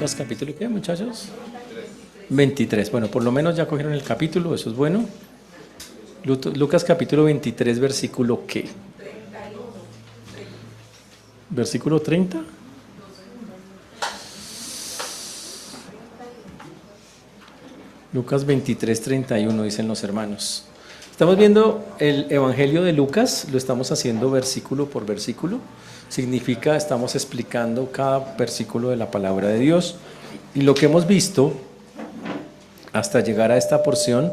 Lucas capítulo, ¿qué, muchachos? 23. Bueno, por lo menos ya cogieron el capítulo, eso es bueno. Lucas capítulo 23, versículo ¿qué? Versículo 30. Lucas 23, 31, dicen los hermanos. Estamos viendo el Evangelio de Lucas, lo estamos haciendo versículo por versículo. Significa, estamos explicando cada versículo de la palabra de Dios. Y lo que hemos visto hasta llegar a esta porción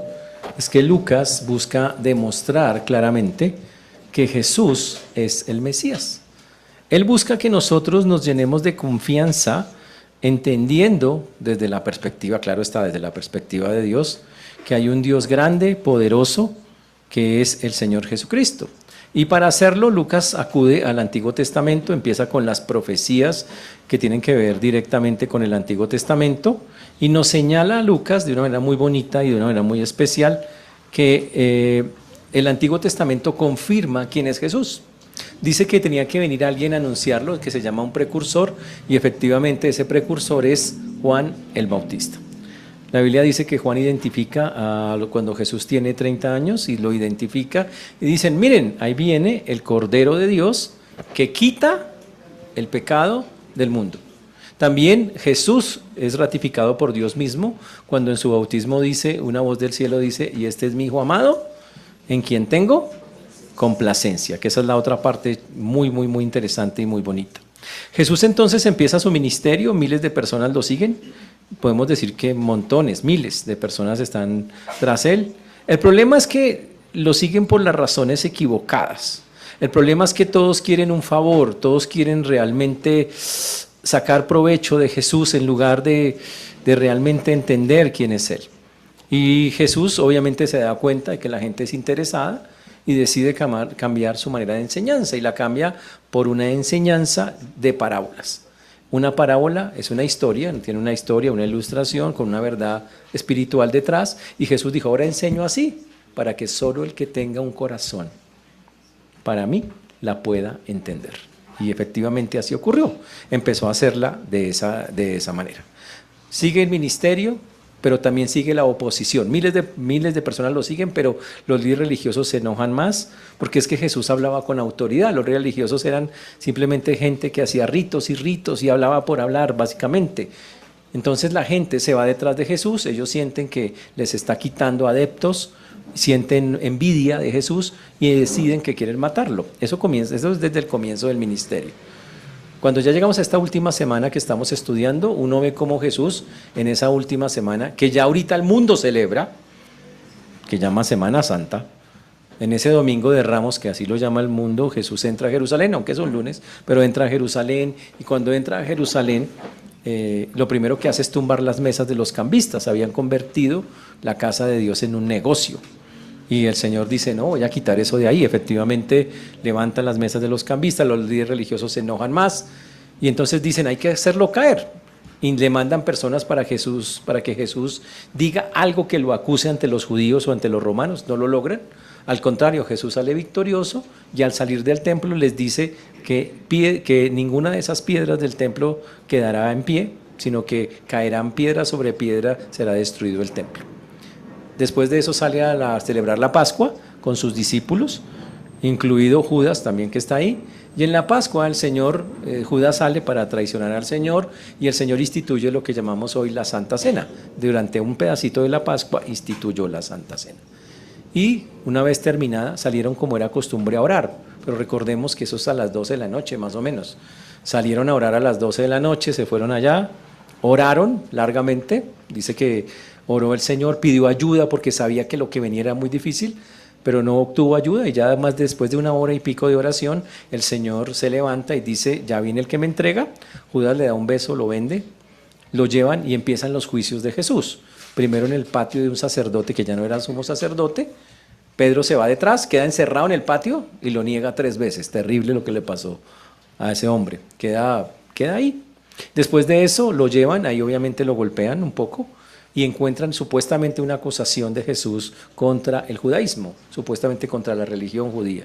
es que Lucas busca demostrar claramente que Jesús es el Mesías. Él busca que nosotros nos llenemos de confianza, entendiendo desde la perspectiva, claro está, desde la perspectiva de Dios, que hay un Dios grande, poderoso, que es el Señor Jesucristo. Y para hacerlo, Lucas acude al Antiguo Testamento, empieza con las profecías que tienen que ver directamente con el Antiguo Testamento, y nos señala a Lucas de una manera muy bonita y de una manera muy especial que el Antiguo Testamento confirma quién es Jesús. Dice que tenía que venir alguien a anunciarlo, que se llama un precursor, y efectivamente ese precursor es Juan el Bautista. La Biblia dice que Juan identifica cuando Jesús tiene 30 años y lo identifica y dicen, miren, ahí viene el Cordero de Dios que quita el pecado del mundo. También Jesús es ratificado por Dios mismo cuando en su bautismo dice, una voz del cielo dice, y este es mi Hijo amado, en quien tengo complacencia, que esa es la otra parte muy, muy, muy interesante y muy bonita. Jesús entonces empieza su ministerio, miles de personas lo siguen. Podemos decir que montones, miles de personas están tras él. El problema es que lo siguen por las razones equivocadas. El problema es que todos quieren un favor, todos quieren realmente sacar provecho de Jesús en lugar de realmente entender quién es Él. Y Jesús obviamente se da cuenta de que la gente es interesada y decide cambiar su manera de enseñanza y la cambia por una enseñanza de parábolas. Una parábola es una historia, tiene una historia, una ilustración con una verdad espiritual detrás, y Jesús dijo, ahora enseño así, para que solo el que tenga un corazón para mí la pueda entender. Y efectivamente así ocurrió, empezó a hacerla de esa manera. Sigue el ministerio, pero también sigue la oposición. Miles de personas lo siguen, pero los líderes religiosos se enojan más, porque es que Jesús hablaba con autoridad. Los religiosos eran simplemente gente que hacía ritos y hablaba por hablar, básicamente. Entonces la gente se va detrás de Jesús, ellos sienten que les está quitando adeptos, sienten envidia de Jesús y deciden que quieren matarlo. Eso es desde el comienzo del ministerio. Cuando ya llegamos a esta última semana que estamos estudiando, uno ve cómo Jesús en esa última semana, que ya ahorita el mundo celebra, que llama Semana Santa, en ese domingo de Ramos, que así lo llama el mundo, Jesús entra a Jerusalén, aunque es un lunes, pero entra a Jerusalén, y cuando entra a Jerusalén, lo primero que hace es tumbar las mesas de los cambistas. Habían convertido la casa de Dios en un negocio. Y el Señor dice, no, voy a quitar eso de ahí. Efectivamente, levantan las mesas de los cambistas, los líderes religiosos se enojan más, y entonces dicen, hay que hacerlo caer. Y le mandan personas para que Jesús diga algo que lo acuse ante los judíos o ante los romanos. No lo logran. Al contrario, Jesús sale victorioso, y al salir del templo les dice que ninguna de esas piedras del templo quedará en pie, sino que caerán piedra sobre piedra, será destruido el templo. Después de eso sale a celebrar la Pascua con sus discípulos, incluido Judas también, que está ahí. Y en la Pascua el Señor, Judas sale para traicionar al Señor, y el Señor instituye lo que llamamos hoy la Santa Cena. Durante un pedacito de la Pascua instituyó la Santa Cena. Y una vez terminada salieron, como era costumbre, a orar. Pero recordemos que eso es a las 12 de la noche más o menos. Salieron a orar a las 12 de la noche, se fueron allá, oraron largamente. Dice que oró el Señor, pidió ayuda porque sabía que lo que venía era muy difícil, pero no obtuvo ayuda, y ya además después de 1 hora y pico de oración, el Señor se levanta y dice, ya viene el que me entrega. Judas le da un beso, lo vende, lo llevan y empiezan los juicios de Jesús. Primero en el patio de un sacerdote que ya no era sumo sacerdote. Pedro se va detrás, queda encerrado en el patio y lo niega 3 veces. Terrible lo que le pasó a ese hombre, queda ahí. Después de eso lo llevan, ahí obviamente lo golpean un poco, y encuentran supuestamente una acusación de Jesús contra el judaísmo, supuestamente contra la religión judía.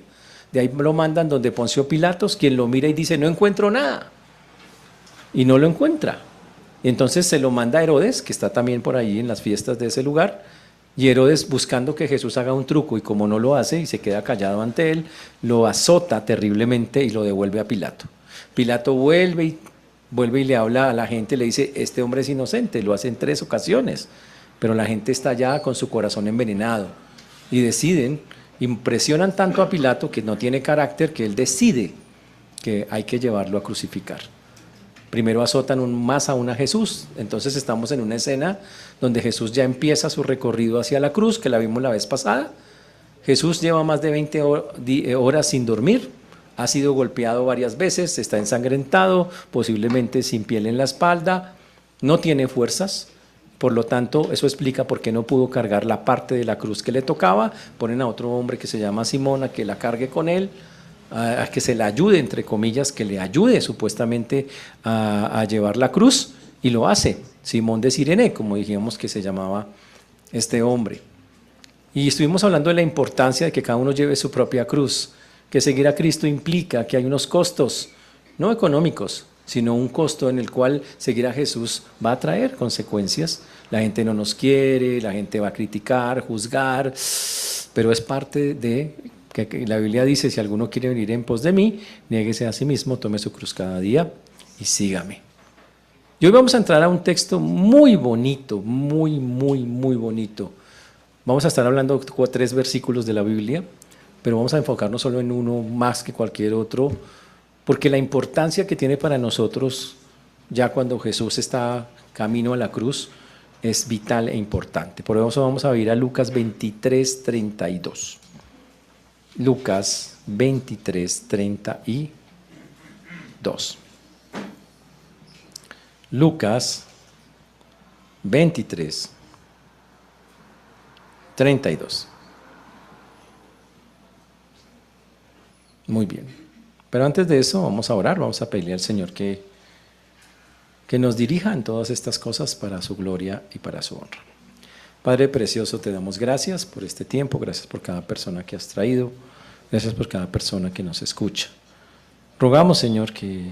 De ahí lo mandan donde Poncio Pilatos, quien lo mira y dice, no encuentro nada, y no lo encuentra. Y entonces se lo manda a Herodes, que está también por ahí en las fiestas de ese lugar, y Herodes, buscando que Jesús haga un truco, y como no lo hace y se queda callado ante él, lo azota terriblemente y lo devuelve a Pilato. Pilato vuelve y le habla a la gente, le dice, este hombre es inocente, lo hace en 3 ocasiones, pero la gente está ya con su corazón envenenado, y deciden, impresionan tanto a Pilato, que no tiene carácter, que él decide que hay que llevarlo a crucificar. Primero azotan más aún a Jesús. Entonces estamos en una escena donde Jesús ya empieza su recorrido hacia la cruz, que la vimos la vez pasada. Jesús lleva más de 20 horas sin dormir, ha sido golpeado varias veces, está ensangrentado, posiblemente sin piel en la espalda, no tiene fuerzas. Por lo tanto, eso explica por qué no pudo cargar la parte de la cruz que le tocaba. Ponen a otro hombre que se llama Simón a que la cargue con él, a que se le ayude, entre comillas, que le ayude supuestamente a llevar la cruz, y lo hace. Simón de Cirene, como dijimos que se llamaba este hombre. Y estuvimos hablando de la importancia de que cada uno lleve su propia cruz, que seguir a Cristo implica que hay unos costos, no económicos, sino un costo en el cual seguir a Jesús va a traer consecuencias. La gente no nos quiere, la gente va a criticar, juzgar, pero es parte de que la Biblia dice, si alguno quiere venir en pos de mí, niéguese a sí mismo, tome su cruz cada día y sígame. Y hoy vamos a entrar a un texto muy bonito, muy bonito. Vamos a estar hablando de 3 versículos de la Biblia, pero vamos a enfocarnos solo en uno más que cualquier otro, porque la importancia que tiene para nosotros, ya cuando Jesús está camino a la cruz, es vital e importante. Por eso vamos a ir a Lucas 23, 32. Lucas 23, 32. Lucas 23, 32. Muy bien. Pero antes de eso vamos a orar, vamos a pedirle al Señor que nos dirija en todas estas cosas para su gloria y para su honra. Padre precioso, te damos gracias por este tiempo, gracias por cada persona que has traído, gracias por cada persona que nos escucha. Rogamos, Señor, que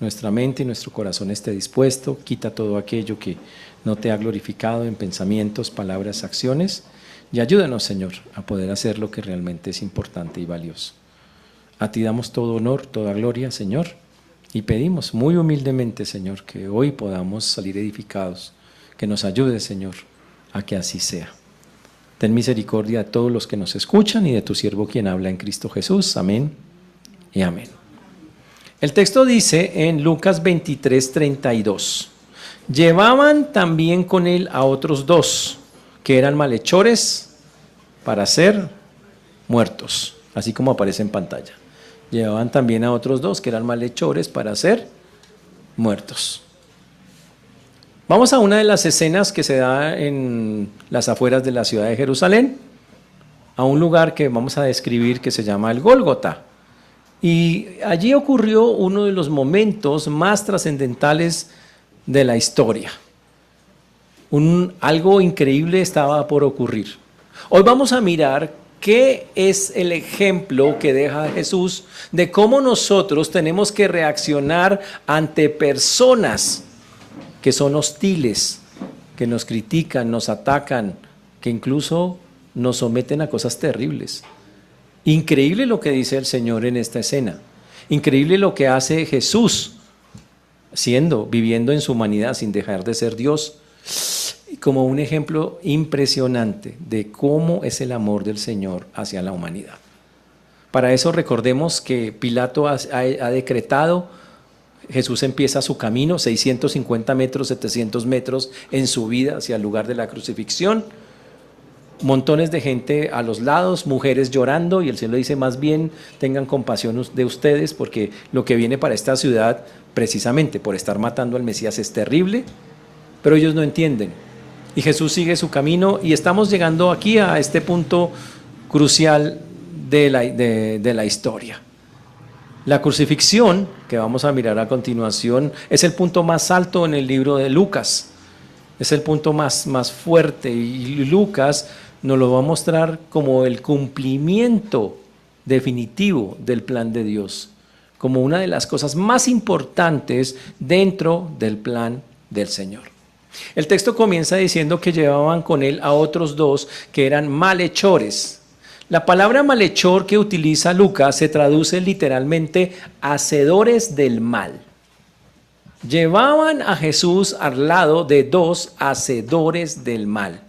nuestra mente y nuestro corazón esté dispuesto, quita todo aquello que no te ha glorificado en pensamientos, palabras, acciones, y ayúdanos, Señor, a poder hacer lo que realmente es importante y valioso. A ti damos todo honor, toda gloria, Señor, y pedimos muy humildemente, Señor, que hoy podamos salir edificados, que nos ayudes, Señor, a que así sea. Ten misericordia de todos los que nos escuchan y de tu siervo quien habla en Cristo Jesús. Amén y amén. El texto dice en Lucas 23, 32, llevaban también con él a otros 2, que eran malhechores para ser muertos, así como aparece en pantalla. Llevaban también a otros 2, que eran malhechores para ser muertos. Vamos a una de las escenas que se da en las afueras de la ciudad de Jerusalén, a un lugar que vamos a describir que se llama el Gólgota. Y allí ocurrió uno de los momentos más trascendentales de la historia. Algo increíble estaba por ocurrir. Hoy vamos a mirar qué es el ejemplo que deja Jesús de cómo nosotros tenemos que reaccionar ante personas que son hostiles, que nos critican, nos atacan, que incluso nos someten a cosas terribles. Increíble lo que dice el Señor en esta escena. Increíble lo que hace Jesús, viviendo en su humanidad sin dejar de ser Dios, como un ejemplo impresionante de cómo es el amor del Señor hacia la humanidad. Para eso recordemos que Pilato ha decretado, Jesús empieza su camino, 650 metros, 700 metros en su vida hacia el lugar de la crucifixión. Montones de gente a los lados, mujeres llorando, y el Señor le dice, más bien tengan compasión de ustedes, porque lo que viene para esta ciudad, precisamente por estar matando al Mesías, es terrible, pero ellos no entienden. Y Jesús sigue su camino, y estamos llegando aquí a este punto crucial de la historia. La crucifixión, que vamos a mirar a continuación, es el punto más alto en el libro de Lucas. Es el punto más fuerte, y Lucas nos lo va a mostrar como el cumplimiento definitivo del plan de Dios, como una de las cosas más importantes dentro del plan del Señor. El texto comienza diciendo que llevaban con él a otros dos que eran malhechores. La palabra malhechor que utiliza Lucas se traduce literalmente hacedores del mal. Llevaban a Jesús al lado de dos hacedores del mal.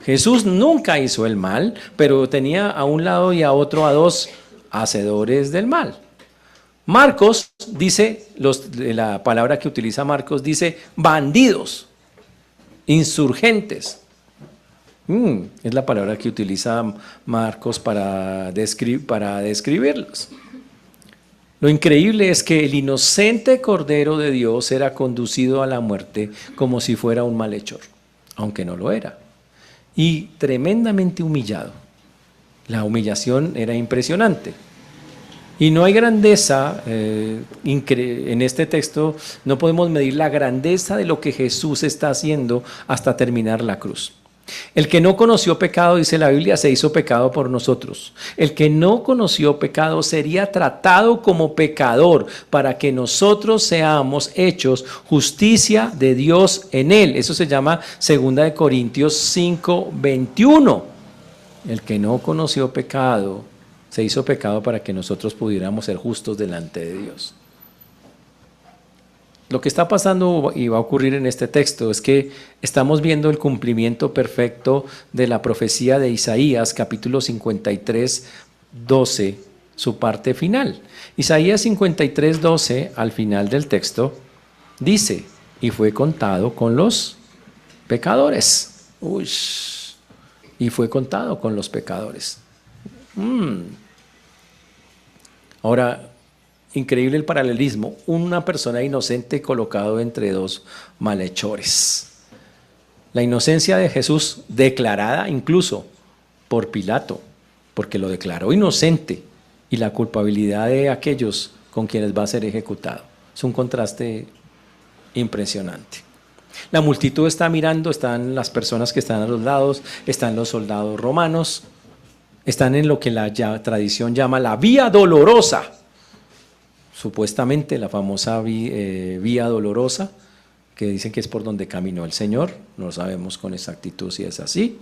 Jesús nunca hizo el mal, pero tenía a un lado y a otro a dos hacedores del mal. Marcos dice, la palabra que utiliza Marcos dice bandidos, insurgentes. Es la palabra que utiliza Marcos para describirlos. Lo increíble es que el inocente Cordero de Dios era conducido a la muerte como si fuera un malhechor, aunque no lo era, y tremendamente humillado. La humillación era impresionante. Y no hay grandeza, en este texto no podemos medir la grandeza de lo que Jesús está haciendo hasta terminar la cruz. El que no conoció pecado, dice la Biblia, se hizo pecado por nosotros. El que no conoció pecado sería tratado como pecador para que nosotros seamos hechos justicia de Dios en él. Eso se llama 2 Corintios 5:21. El que no conoció pecado se hizo pecado para que nosotros pudiéramos ser justos delante de Dios. Lo que está pasando y va a ocurrir en este texto es que estamos viendo el cumplimiento perfecto de la profecía de Isaías, capítulo 53, 12, su parte final. Isaías 53, 12, al final del texto, dice, y fue contado con los pecadores. Y fue contado con los pecadores. Ahora, increíble el paralelismo, una persona inocente colocado entre dos malhechores. La inocencia de Jesús declarada incluso por Pilato, porque lo declaró inocente, y la culpabilidad de aquellos con quienes va a ser ejecutado. Es un contraste impresionante. La multitud está mirando, están las personas que están a los lados, están los soldados romanos, están en lo que la tradición llama la Vía Dolorosa. Supuestamente la famosa Vía Dolorosa, que dicen que es por donde caminó el Señor, no sabemos con exactitud si es así.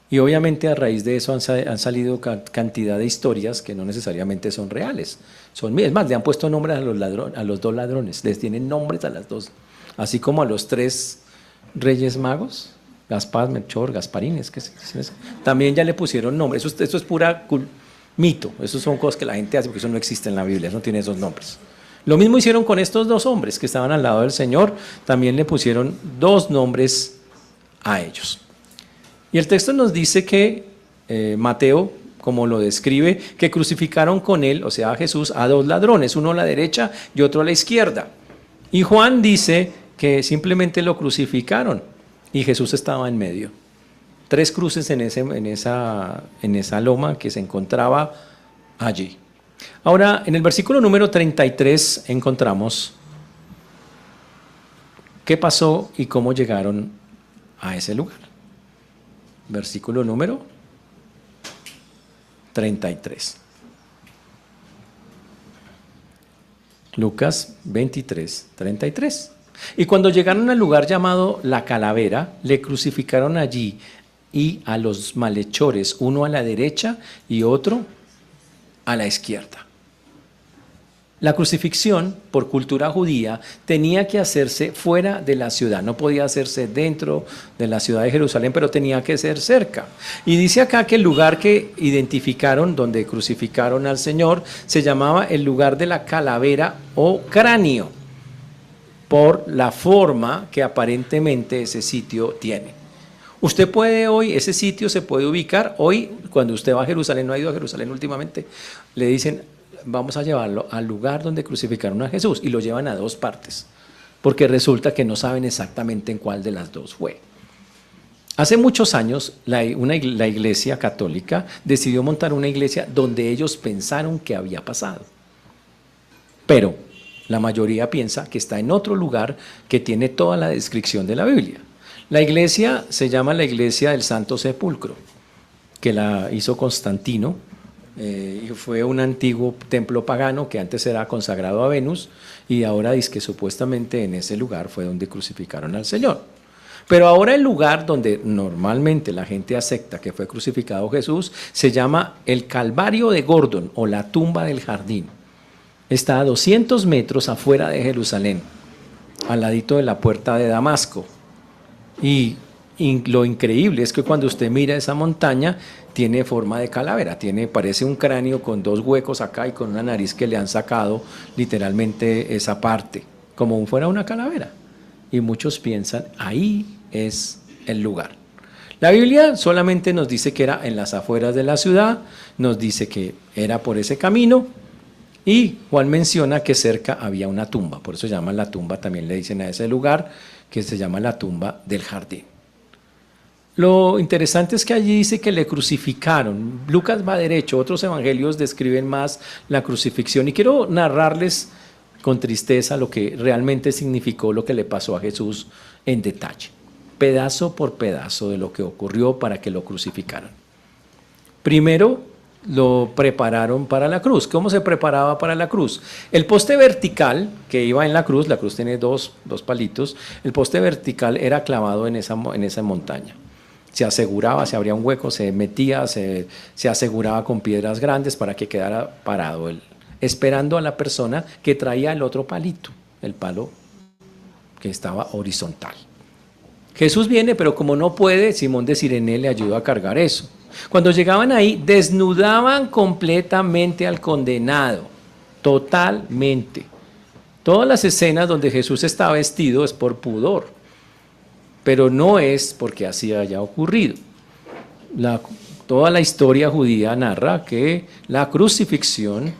Y obviamente a raíz de eso han salido cantidad de historias que no necesariamente son reales. Es más, le han puesto nombres a los dos ladrones, les tienen nombres a las dos, así como a los tres reyes magos, Gaspar, Melchor, Gasparines, también ya le pusieron nombres. Esto es pura mito, eso son cosas que la gente hace porque eso no existe en la Biblia, no tiene esos nombres. Lo mismo hicieron con estos dos hombres que estaban al lado del Señor, también le pusieron dos nombres a ellos. Y el texto nos dice que Mateo, como lo describe, que crucificaron con él, o sea a Jesús, a dos ladrones, uno a la derecha y otro a la izquierda. Y Juan dice que simplemente lo crucificaron y Jesús estaba en medio. Tres cruces en esa loma que se encontraba allí. Ahora, en el versículo número 33 encontramos qué pasó y cómo llegaron a ese lugar. Versículo número 33. Lucas 23, 33. Y cuando llegaron al lugar llamado La Calavera, le crucificaron allí y a los malhechores, uno a la derecha y otro a la izquierda. La crucifixión, por cultura judía, tenía que hacerse fuera de la ciudad, no podía hacerse dentro de la ciudad de Jerusalén, pero tenía que ser cerca. Y dice acá que el lugar que identificaron, donde crucificaron al Señor, se llamaba el lugar de la calavera o cráneo, por la forma que aparentemente ese sitio tiene. Usted puede hoy, ese sitio se puede ubicar, hoy cuando usted va a Jerusalén, no ha ido a Jerusalén últimamente, le dicen, vamos a llevarlo al lugar donde crucificaron a Jesús, y lo llevan a dos partes, porque resulta que no saben exactamente en cuál de las dos fue. Hace muchos años la iglesia católica decidió montar una iglesia donde ellos pensaron que había pasado, pero la mayoría piensa que está en otro lugar que tiene toda la descripción de la Biblia. La iglesia se llama la Iglesia del Santo Sepulcro, que la hizo Constantino y fue un antiguo templo pagano que antes era consagrado a Venus y ahora dice que supuestamente en ese lugar fue donde crucificaron al Señor. Pero ahora el lugar donde normalmente la gente acepta que fue crucificado Jesús se llama el Calvario de Gordon o la tumba del jardín. Está a 200 metros afuera de Jerusalén, al ladito de la puerta de Damasco. Y lo increíble es que cuando usted mira esa montaña, tiene forma de calavera, parece un cráneo con dos huecos acá y con una nariz que le han sacado literalmente esa parte, como fuera una calavera. Y muchos piensan, ahí es el lugar. La Biblia solamente nos dice que era en las afueras de la ciudad, nos dice que era por ese camino, y Juan menciona que cerca había una tumba, por eso se llama la tumba, también le dicen a ese lugar, que se llama la tumba del jardín. Lo interesante es que allí dice que le crucificaron. Lucas va derecho, otros evangelios describen más la crucifixión y quiero narrarles con tristeza lo que realmente significó lo que le pasó a Jesús en detalle, pedazo por pedazo de lo que ocurrió para que lo crucificaran. Primero lo prepararon para la cruz. ¿Cómo se preparaba para la cruz? El poste vertical que iba en la cruz tiene dos palitos, el poste vertical era clavado en esa montaña. Se aseguraba, se abría un hueco, se metía, se aseguraba con piedras grandes para que quedara parado, esperando a la persona que traía el otro palito, el palo que estaba horizontal. Jesús viene, pero como no puede, Simón de Cirene le ayudó a cargar eso. Cuando llegaban ahí, desnudaban completamente al condenado, totalmente. Todas las escenas donde Jesús está vestido es por pudor, pero no es porque así haya ocurrido. Toda la historia judía narra que la crucifixión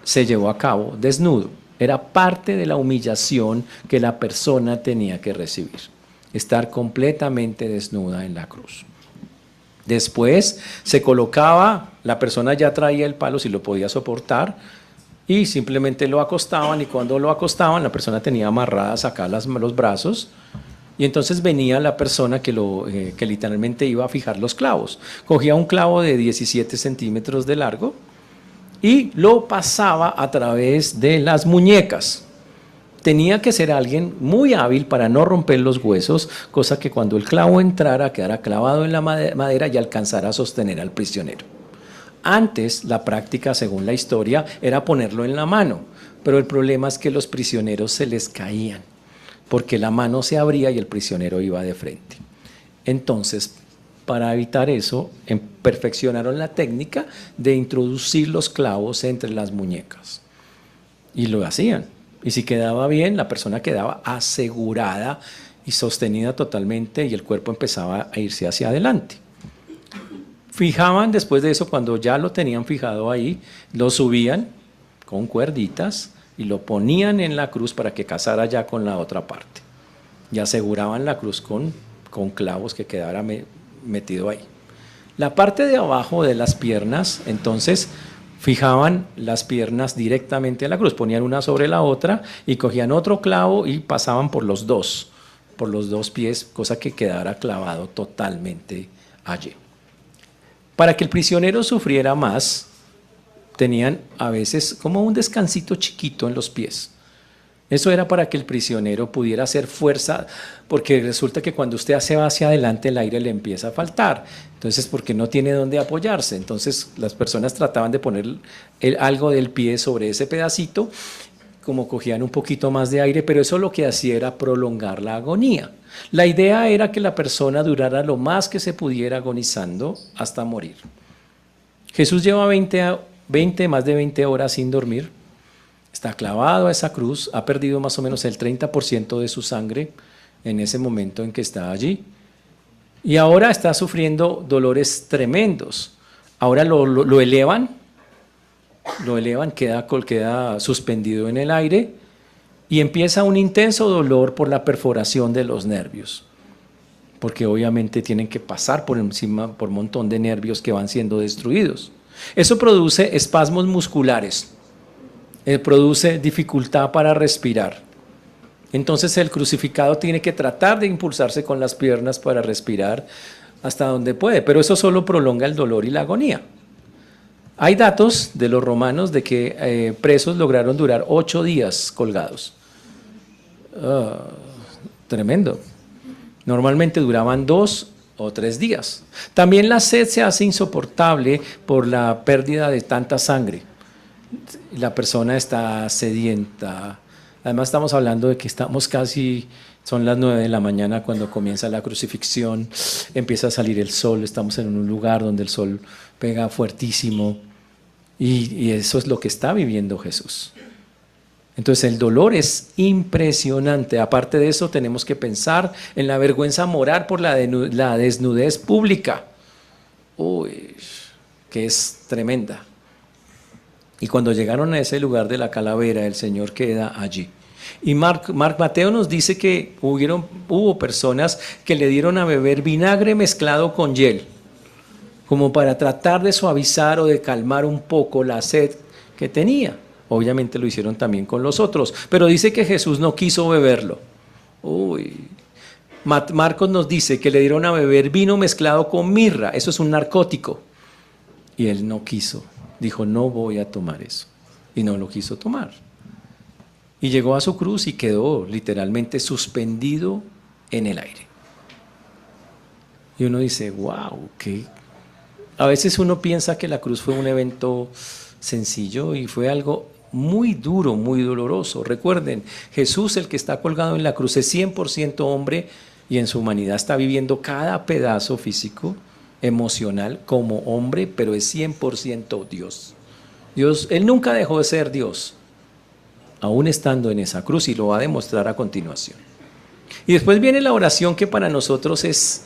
se llevó a cabo desnudo. Era parte de la humillación que la persona tenía que recibir, estar completamente desnuda en la cruz. Después se colocaba, la persona ya traía el palo si lo podía soportar y simplemente lo acostaban, y cuando lo acostaban la persona tenía amarradas acá los brazos. Y entonces venía la persona que literalmente iba a fijar los clavos. Cogía un clavo de 17 centímetros de largo y lo pasaba a través de las muñecas. Tenía que ser alguien muy hábil para no romper los huesos, cosa que cuando el clavo entrara quedara clavado en la madera y alcanzara a sostener al prisionero. Antes, la práctica, según la historia, era ponerlo en la mano, pero el problema es que los prisioneros se les caían, porque la mano se abría y el prisionero iba de frente. Entonces, para evitar eso, perfeccionaron la técnica de introducir los clavos entre las muñecas. Y lo hacían. Y si quedaba bien, la persona quedaba asegurada y sostenida totalmente y el cuerpo empezaba a irse hacia adelante. Fijaban después de eso, cuando ya lo tenían fijado ahí, lo subían con cuerditas y lo ponían en la cruz para que casara ya con la otra parte. Y aseguraban la cruz con clavos que quedara metido ahí. La parte de abajo de las piernas, entonces, fijaban las piernas directamente a la cruz, ponían una sobre la otra y cogían otro clavo y pasaban por los dos pies, cosa que quedara clavado totalmente allí. Para que el prisionero sufriera más, tenían a veces como un descansito chiquito en los pies. Eso era para que el prisionero pudiera hacer fuerza, porque resulta que cuando usted se va hacia adelante el aire le empieza a faltar, entonces porque no tiene dónde apoyarse. Entonces las personas trataban de poner algo del pie sobre ese pedacito, como cogían un poquito más de aire, pero eso lo que hacía era prolongar la agonía. La idea era que la persona durara lo más que se pudiera agonizando hasta morir. Jesús lleva más de 20 horas sin dormir, está clavado a esa cruz, ha perdido más o menos el 30% de su sangre en ese momento en que está allí, y ahora está sufriendo dolores tremendos. Ahora lo elevan, queda suspendido en el aire y empieza un intenso dolor por la perforación de los nervios, porque obviamente tienen que pasar por encima por un montón de nervios que van siendo destruidos. Eso produce espasmos musculares, produce dificultad para respirar. Entonces el crucificado tiene que tratar de impulsarse con las piernas para respirar hasta donde puede, pero eso solo prolonga el dolor y la agonía. Hay datos de los romanos de que presos lograron durar 8 días colgados. Tremendo. Normalmente duraban 2 o 3 días. También la sed se hace insoportable por la pérdida de tanta sangre. La persona está sedienta. Además estamos hablando de que estamos casi, son las 9 de la mañana cuando comienza la crucifixión, empieza a salir el sol, estamos en un lugar donde el sol pega fuertísimo y eso es lo que está viviendo Jesús. Entonces el dolor es impresionante. Aparte de eso tenemos que pensar en la vergüenza moral por la desnudez pública. Uy, que es tremenda. Y cuando llegaron a ese lugar de la calavera, el Señor queda allí. Y Mateo nos dice que hubo personas que le dieron a beber vinagre mezclado con hiel, como para tratar de suavizar o de calmar un poco la sed que tenía. Obviamente lo hicieron también con los otros, pero dice que Jesús no quiso beberlo. Uy. Marcos nos dice que le dieron a beber vino mezclado con mirra, eso es un narcótico. Y él no quiso, dijo no voy a tomar eso. Y no lo quiso tomar. Y llegó a su cruz y quedó literalmente suspendido en el aire. Y uno dice, wow, ¿qué? A veces uno piensa que la cruz fue un evento sencillo y fue algo muy duro, muy doloroso. Recuerden, Jesús, el que está colgado en la cruz, es 100% hombre y en su humanidad está viviendo cada pedazo físico, emocional, como hombre, pero es 100% Dios. Él nunca dejó de ser Dios, aún estando en esa cruz, y lo va a demostrar a continuación. Y después viene la oración que para nosotros es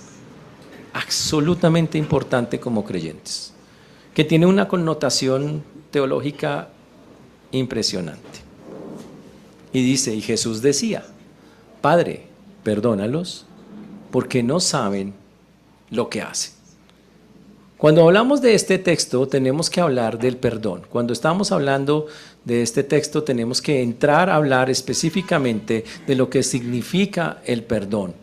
absolutamente importante como creyentes, que tiene una connotación teológica impresionante. Y dice, y Jesús decía, Padre, perdónalos, porque no saben lo que hacen. Cuando hablamos de este texto, tenemos que hablar del perdón. Cuando estamos hablando de este texto, tenemos que entrar a hablar específicamente de lo que significa el perdón.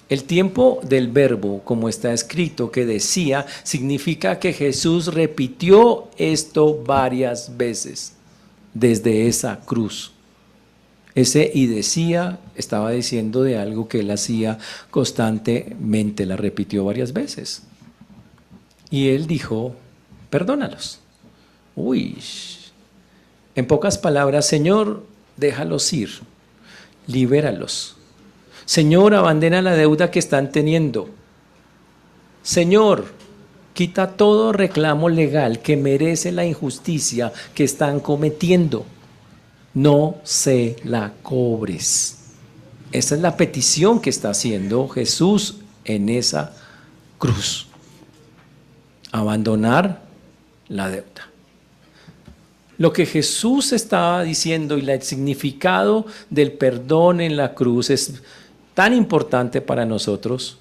El tiempo del verbo, como está escrito, que decía, significa que Jesús repitió esto varias veces desde esa cruz. Ese y decía estaba diciendo de algo que él hacía constantemente, la repitió varias veces. Y él dijo, perdónalos. Uy, en pocas palabras, Señor, déjalos ir, libéralos. Señor, abandona la deuda que están teniendo. Señor, quita todo reclamo legal que merece la injusticia que están cometiendo. No se la cobres. Esa es la petición que está haciendo Jesús en esa cruz. Abandonar la deuda. Lo que Jesús estaba diciendo y el significado del perdón en la cruz es tan importante para nosotros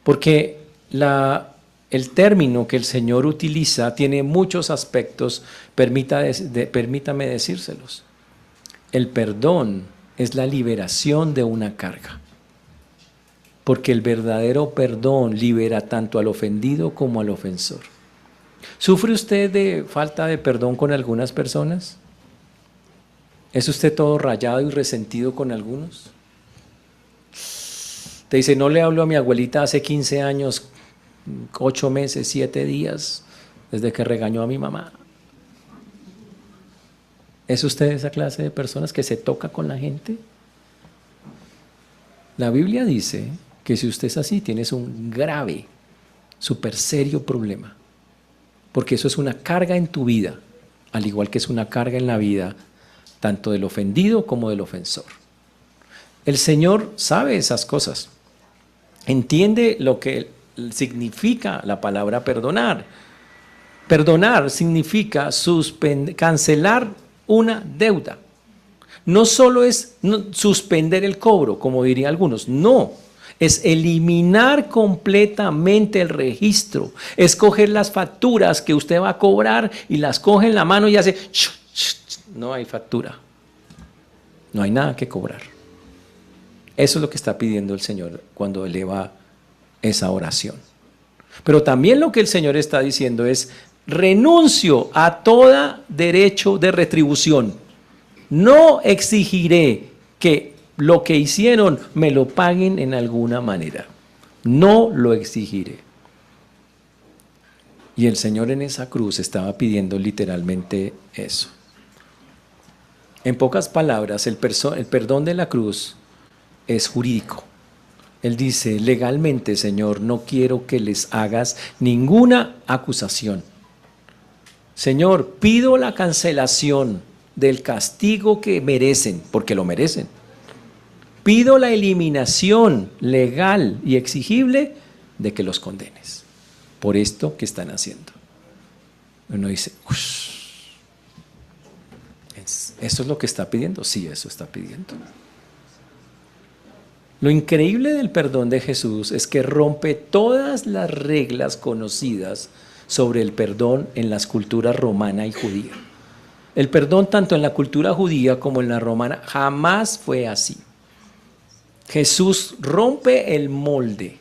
porque el término que el Señor utiliza tiene muchos aspectos, permítame decírselos. El perdón es la liberación de una carga, porque el verdadero perdón libera tanto al ofendido como al ofensor. ¿Sufre usted de falta de perdón con algunas personas? ¿Es usted todo rayado y resentido con algunos? Te dice, no le hablo a mi abuelita hace 15 años, 8 meses, 7 días, desde que regañó a mi mamá. ¿Es usted esa clase de personas que se toca con la gente? La Biblia dice que si usted es así, tienes un grave, súper serio problema, porque eso es una carga en tu vida, al igual que es una carga en la vida, tanto del ofendido como del ofensor. El Señor sabe esas cosas, entiende lo que significa la palabra perdonar. Perdonar significa cancelar una deuda. No solo es suspender el cobro, como dirían algunos, no, es eliminar completamente el registro, es coger las facturas que usted va a cobrar y las coge en la mano y hace, no hay factura, no hay nada que cobrar. Eso es lo que está pidiendo el Señor cuando eleva esa oración. Pero también lo que el Señor está diciendo es, renuncio a todo derecho de retribución. No exigiré que lo que hicieron me lo paguen en alguna manera. No lo exigiré. Y el Señor en esa cruz estaba pidiendo literalmente eso. En pocas palabras, el perdón de la cruz es jurídico. Él dice, legalmente, Señor, no quiero que les hagas ninguna acusación. Señor, pido la cancelación del castigo que merecen, porque lo merecen. Pido la eliminación legal y exigible de que los condenes por esto que están haciendo. Uno dice, ¿eso es lo que está pidiendo? Sí, eso está pidiendo. Lo increíble del perdón de Jesús es que rompe todas las reglas conocidas sobre el perdón en las culturas romana y judía. El perdón tanto en la cultura judía como en la romana jamás fue así. Jesús rompe el molde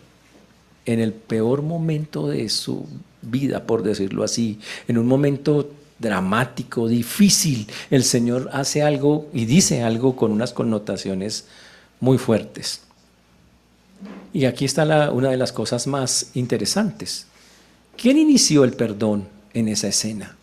en el peor momento de su vida, por decirlo así, en un momento dramático, difícil. El Señor hace algo y dice algo con unas connotaciones muy fuertes. Y aquí está una de las cosas más interesantes. ¿Quién inició el perdón en esa escena?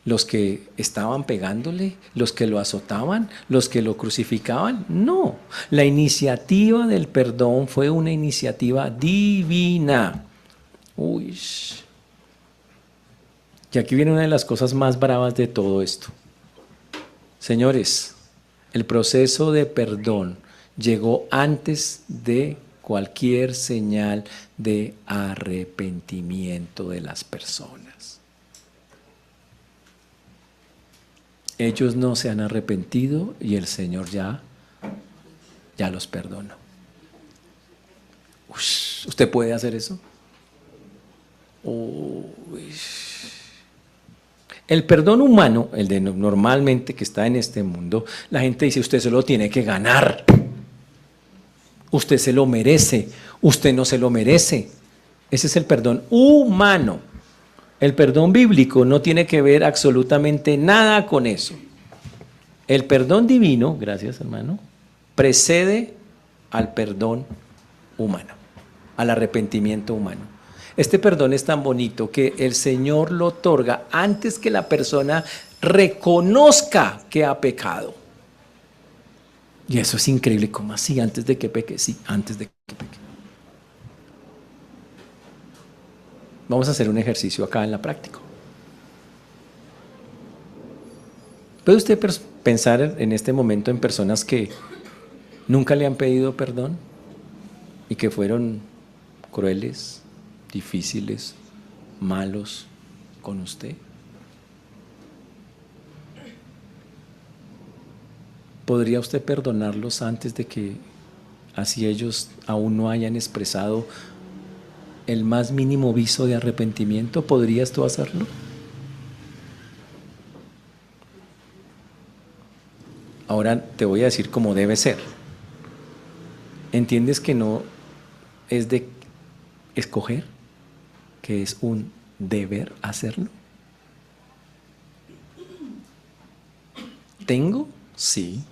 ¿Los que estaban pegándole? ¿Los que lo azotaban? ¿Los que lo crucificaban? No, la iniciativa del perdón fue una iniciativa divina. Uy. Y aquí viene una de las cosas más bravas de todo esto. Señores, el proceso de perdón llegó antes de cualquier señal de arrepentimiento de las personas. Ellos no se han arrepentido y el Señor ya los perdonó. ¿Usted puede hacer eso? El perdón humano, el de normalmente que está en este mundo, la gente dice, usted se lo tiene que ganar. Usted se lo merece, usted no se lo merece. Ese es el perdón humano. El perdón bíblico no tiene que ver absolutamente nada con eso. El perdón divino, gracias hermano, precede al perdón humano, al arrepentimiento humano. Este perdón es tan bonito que el Señor lo otorga antes que la persona reconozca que ha pecado. Y eso es increíble. ¿Cómo así? ¿Antes de que peque? Sí, antes de que peque. Vamos a hacer un ejercicio acá en la práctica. ¿Puede usted pensar en este momento en personas que nunca le han pedido perdón y que fueron crueles, difíciles, malos con usted? ¿Podría usted perdonarlos antes de que así ellos aún no hayan expresado el más mínimo viso de arrepentimiento? ¿Podrías tú hacerlo? Ahora te voy a decir cómo debe ser. ¿Entiendes que no es de escoger, que es un deber hacerlo? ¿Tengo? Sí.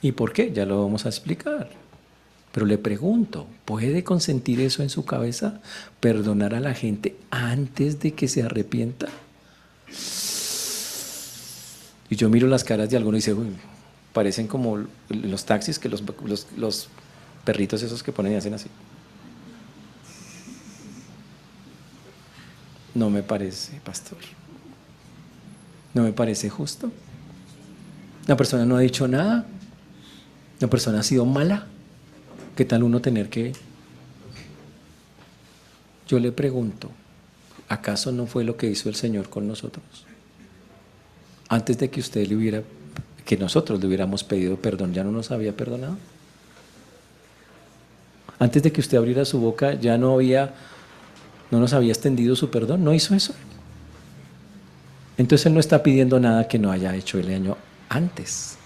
¿Y por qué? Ya lo vamos a explicar. Pero le pregunto, ¿puede consentir eso en su cabeza? ¿Perdonar a la gente antes de que se arrepienta? Y yo miro las caras de algunos y digo, parecen como los taxis, que los perritos esos que ponen y hacen así. No me parece, pastor. No me parece justo. La persona no ha dicho nada. La persona ha sido mala. ¿Qué tal uno tener que...? Yo le pregunto, ¿acaso no fue lo que hizo el Señor con nosotros? Antes de que que nosotros le hubiéramos pedido perdón, ¿ya no nos había perdonado? Antes de que usted abriera su boca, ¿ya no nos había extendido su perdón? ¿No hizo eso? Entonces Él no está pidiendo nada que no haya hecho el año antes.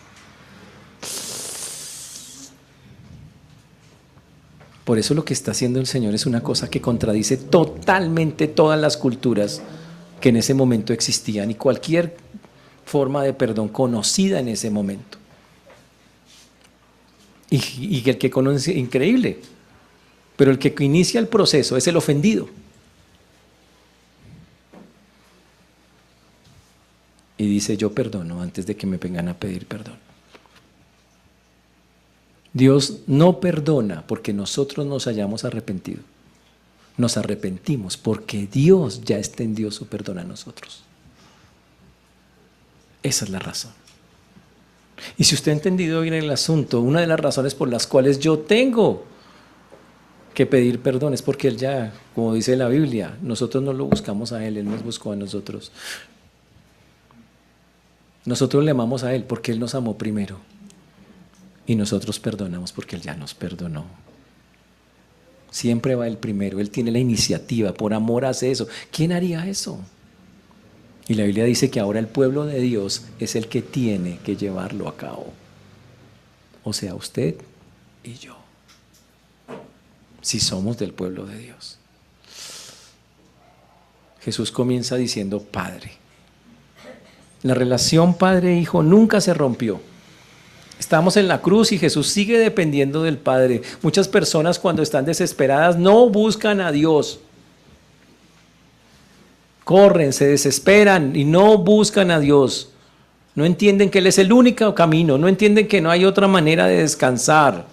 Por eso lo que está haciendo el Señor es una cosa que contradice totalmente todas las culturas que en ese momento existían y cualquier forma de perdón conocida en ese momento. Y el que conoce, increíble, pero el que inicia el proceso es el ofendido. Y dice, yo perdono antes de que me vengan a pedir perdón. Dios no perdona porque nosotros nos hayamos arrepentido. Nos arrepentimos porque Dios ya extendió su perdón a nosotros. Esa es la razón. Y si usted ha entendido bien el asunto, una de las razones por las cuales yo tengo que pedir perdón es porque Él ya, como dice la Biblia, nosotros no lo buscamos a Él, Él nos buscó a nosotros. Nosotros le amamos a Él porque Él nos amó primero. Y nosotros perdonamos porque Él ya nos perdonó. Siempre va Él primero, Él tiene la iniciativa, por amor hace eso. ¿Quién haría eso? Y la Biblia dice que ahora el pueblo de Dios es el que tiene que llevarlo a cabo. O sea, usted y yo. Si somos del pueblo de Dios. Jesús comienza diciendo Padre. La relación padre-hijo nunca se rompió. Estamos en la cruz y Jesús sigue dependiendo del Padre. Muchas personas cuando están desesperadas no buscan a Dios. Corren, se desesperan y no buscan a Dios. No entienden que Él es el único camino, no entienden que no hay otra manera de descansar.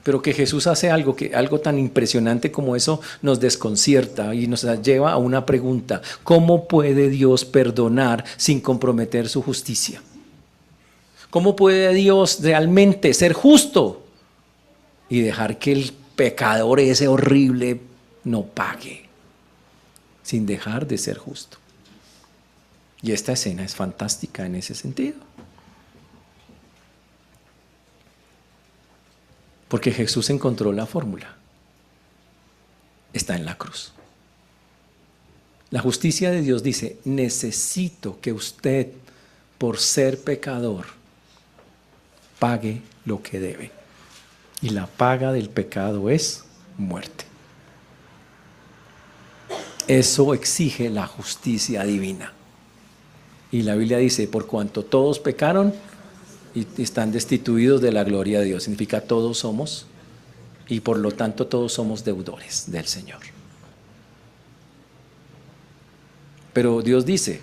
Pero que Jesús hace algo tan impresionante como eso nos desconcierta y nos lleva a una pregunta: ¿cómo puede Dios perdonar sin comprometer su justicia? ¿Cómo puede Dios realmente ser justo y dejar que el pecador ese horrible no pague sin dejar de ser justo? Y esta escena es fantástica en ese sentido. Porque Jesús encontró la fórmula. Está en la cruz. La justicia de Dios dice: necesito que usted, por ser pecador, pague lo que debe. Y la paga del pecado es muerte. Eso exige la justicia divina. Y la Biblia dice: por cuanto todos pecaron y están destituidos de la gloria de Dios. Significa todos somos, y por lo tanto todos somos deudores del Señor. Pero Dios dice,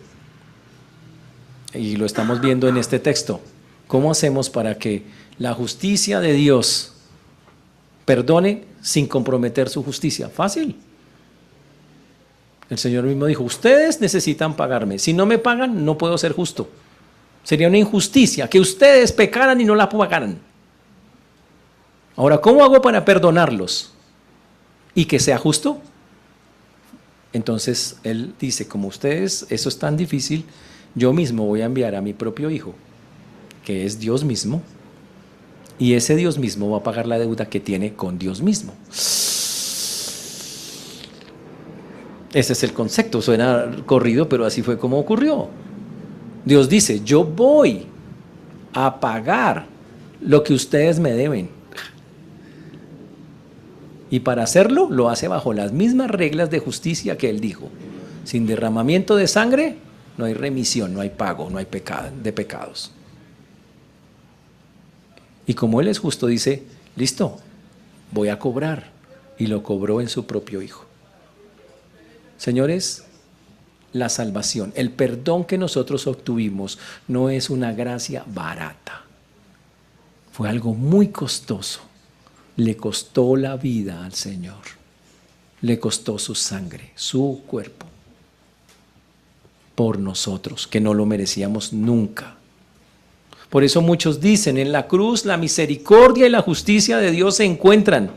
y lo estamos viendo en este texto, ¿cómo hacemos para que la justicia de Dios perdone sin comprometer su justicia? Fácil. El Señor mismo dijo: ustedes necesitan pagarme. Si no me pagan, no puedo ser justo. Sería una injusticia que ustedes pecaran y no la pagaran. Ahora, ¿cómo hago para perdonarlos y que sea justo? Entonces Él dice: como ustedes, eso es tan difícil, yo mismo voy a enviar a mi propio Hijo, que es Dios mismo, y ese Dios mismo va a pagar la deuda que tiene con Dios mismo. Ese es el concepto, suena corrido, pero así fue como ocurrió. Dios dice: yo voy a pagar lo que ustedes me deben. Y para hacerlo, lo hace bajo las mismas reglas de justicia que Él dijo. Sin derramamiento de sangre, no hay remisión, no hay pago, no hay pecado, de pecados. Y como Él es justo, dice: listo, voy a cobrar. Y lo cobró en su propio Hijo. Señores, la salvación, el perdón que nosotros obtuvimos no es una gracia barata. Fue algo muy costoso. Le costó la vida al Señor. Le costó su sangre, su cuerpo, por nosotros, que no lo merecíamos nunca. Por eso muchos dicen: en la cruz la misericordia y la justicia de Dios se encuentran.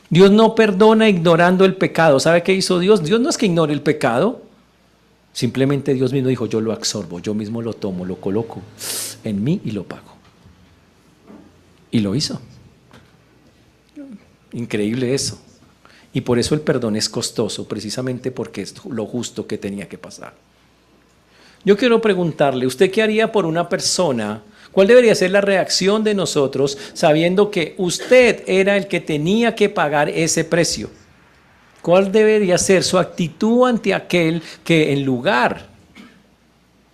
Dios no perdona ignorando el pecado. ¿Sabe qué hizo Dios? Dios no es que ignore el pecado. Simplemente Dios mismo dijo: yo lo absorbo, yo mismo lo tomo, lo coloco en mí y lo pago. Y lo hizo. Increíble eso. Y por eso el perdón es costoso, precisamente porque es lo justo que tenía que pasar. Yo quiero preguntarle: ¿usted qué haría por una persona ¿Cuál debería ser la reacción de nosotros sabiendo que usted era el que tenía que pagar ese precio? ¿Cuál debería ser su actitud ante aquel que en lugar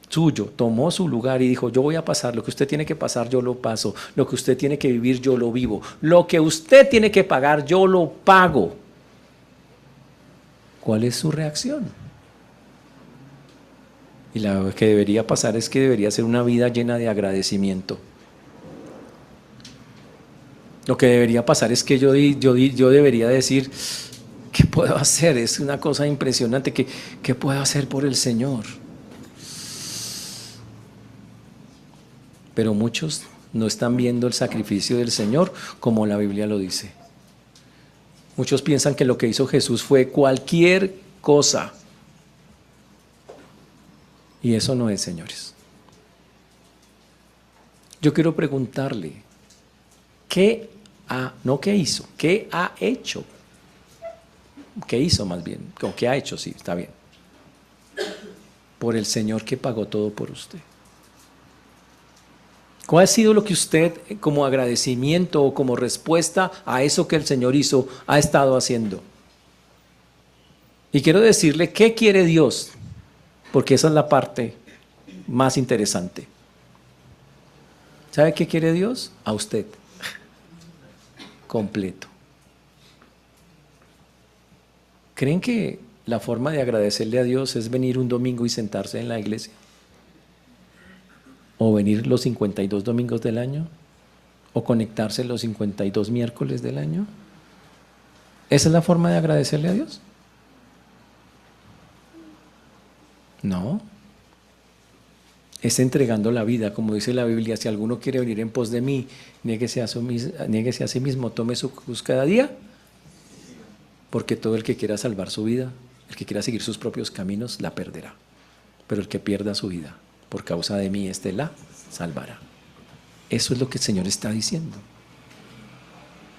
suyo tomó su lugar y dijo: yo voy a pasar, lo que usted tiene que pasar yo lo paso, lo que usted tiene que vivir yo lo vivo, lo que usted tiene que pagar yo lo pago? ¿Cuál es su reacción? Y lo que debería pasar es que debería ser una vida llena de agradecimiento. Lo que debería pasar es que yo debería decir: ¿qué puedo hacer? Es una cosa impresionante. ¿Qué puedo hacer por el Señor? Pero muchos no están viendo el sacrificio del Señor como la Biblia lo dice. Muchos piensan que lo que hizo Jesús fue cualquier cosa. Y eso no es, señores. Yo quiero preguntarle, ¿qué hizo? ¿Qué ha hecho? ¿Qué hizo más bien? ¿O qué ha hecho? Sí, está bien. Por el Señor que pagó todo por usted. ¿Cuál ha sido lo que usted, como agradecimiento o como respuesta a eso que el Señor hizo, ha estado haciendo? Y quiero decirle, ¿qué quiere Dios? Porque esa es la parte más interesante. ¿Sabe qué quiere Dios? A usted. Completo. ¿Creen que la forma de agradecerle a Dios es venir un domingo y sentarse en la iglesia? ¿O venir los 52 domingos del año? ¿O conectarse los 52 miércoles del año? ¿Esa es la forma de agradecerle a Dios? No. Es entregando la vida, como dice la Biblia: si alguno quiere venir en pos de mí, niéguese a sí mismo, tome su cruz cada día, porque todo el que quiera salvar su vida, el que quiera seguir sus propios caminos, la perderá. Pero el que pierda su vida por causa de mí, éste la salvará. Eso es lo que el Señor está diciendo.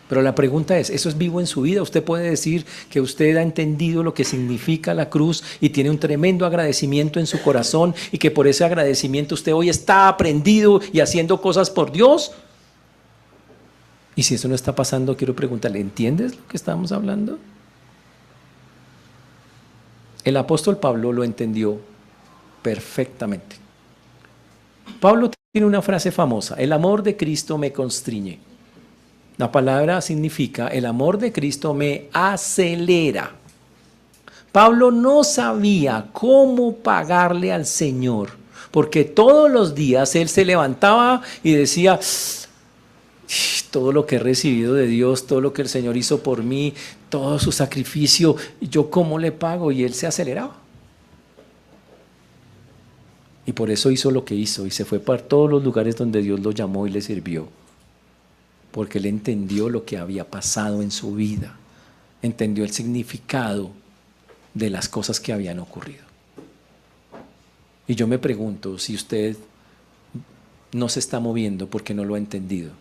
Pero la pregunta es, ¿eso es vivo en su vida? Usted puede decir que usted ha entendido lo que significa la cruz y tiene un tremendo agradecimiento en su corazón, y que por ese agradecimiento usted hoy está aprendido y haciendo cosas por Dios. Y si eso no está pasando, quiero preguntarle, ¿entiendes lo que estamos hablando? El apóstol Pablo lo entendió perfectamente. Pablo tiene una frase famosa: el amor de Cristo me constriñe. La palabra significa: el amor de Cristo me acelera. Pablo no sabía cómo pagarle al Señor, porque todos los días él se levantaba y decía: todo lo que he recibido de Dios, todo lo que el Señor hizo por mí, todo su sacrificio, ¿yo cómo le pago? Y él se aceleraba. Y por eso hizo lo que hizo y se fue para todos los lugares donde Dios lo llamó y le sirvió. Porque él entendió lo que había pasado en su vida, entendió el significado de las cosas que habían ocurrido. Y yo me pregunto si usted no se está moviendo porque no lo ha entendido.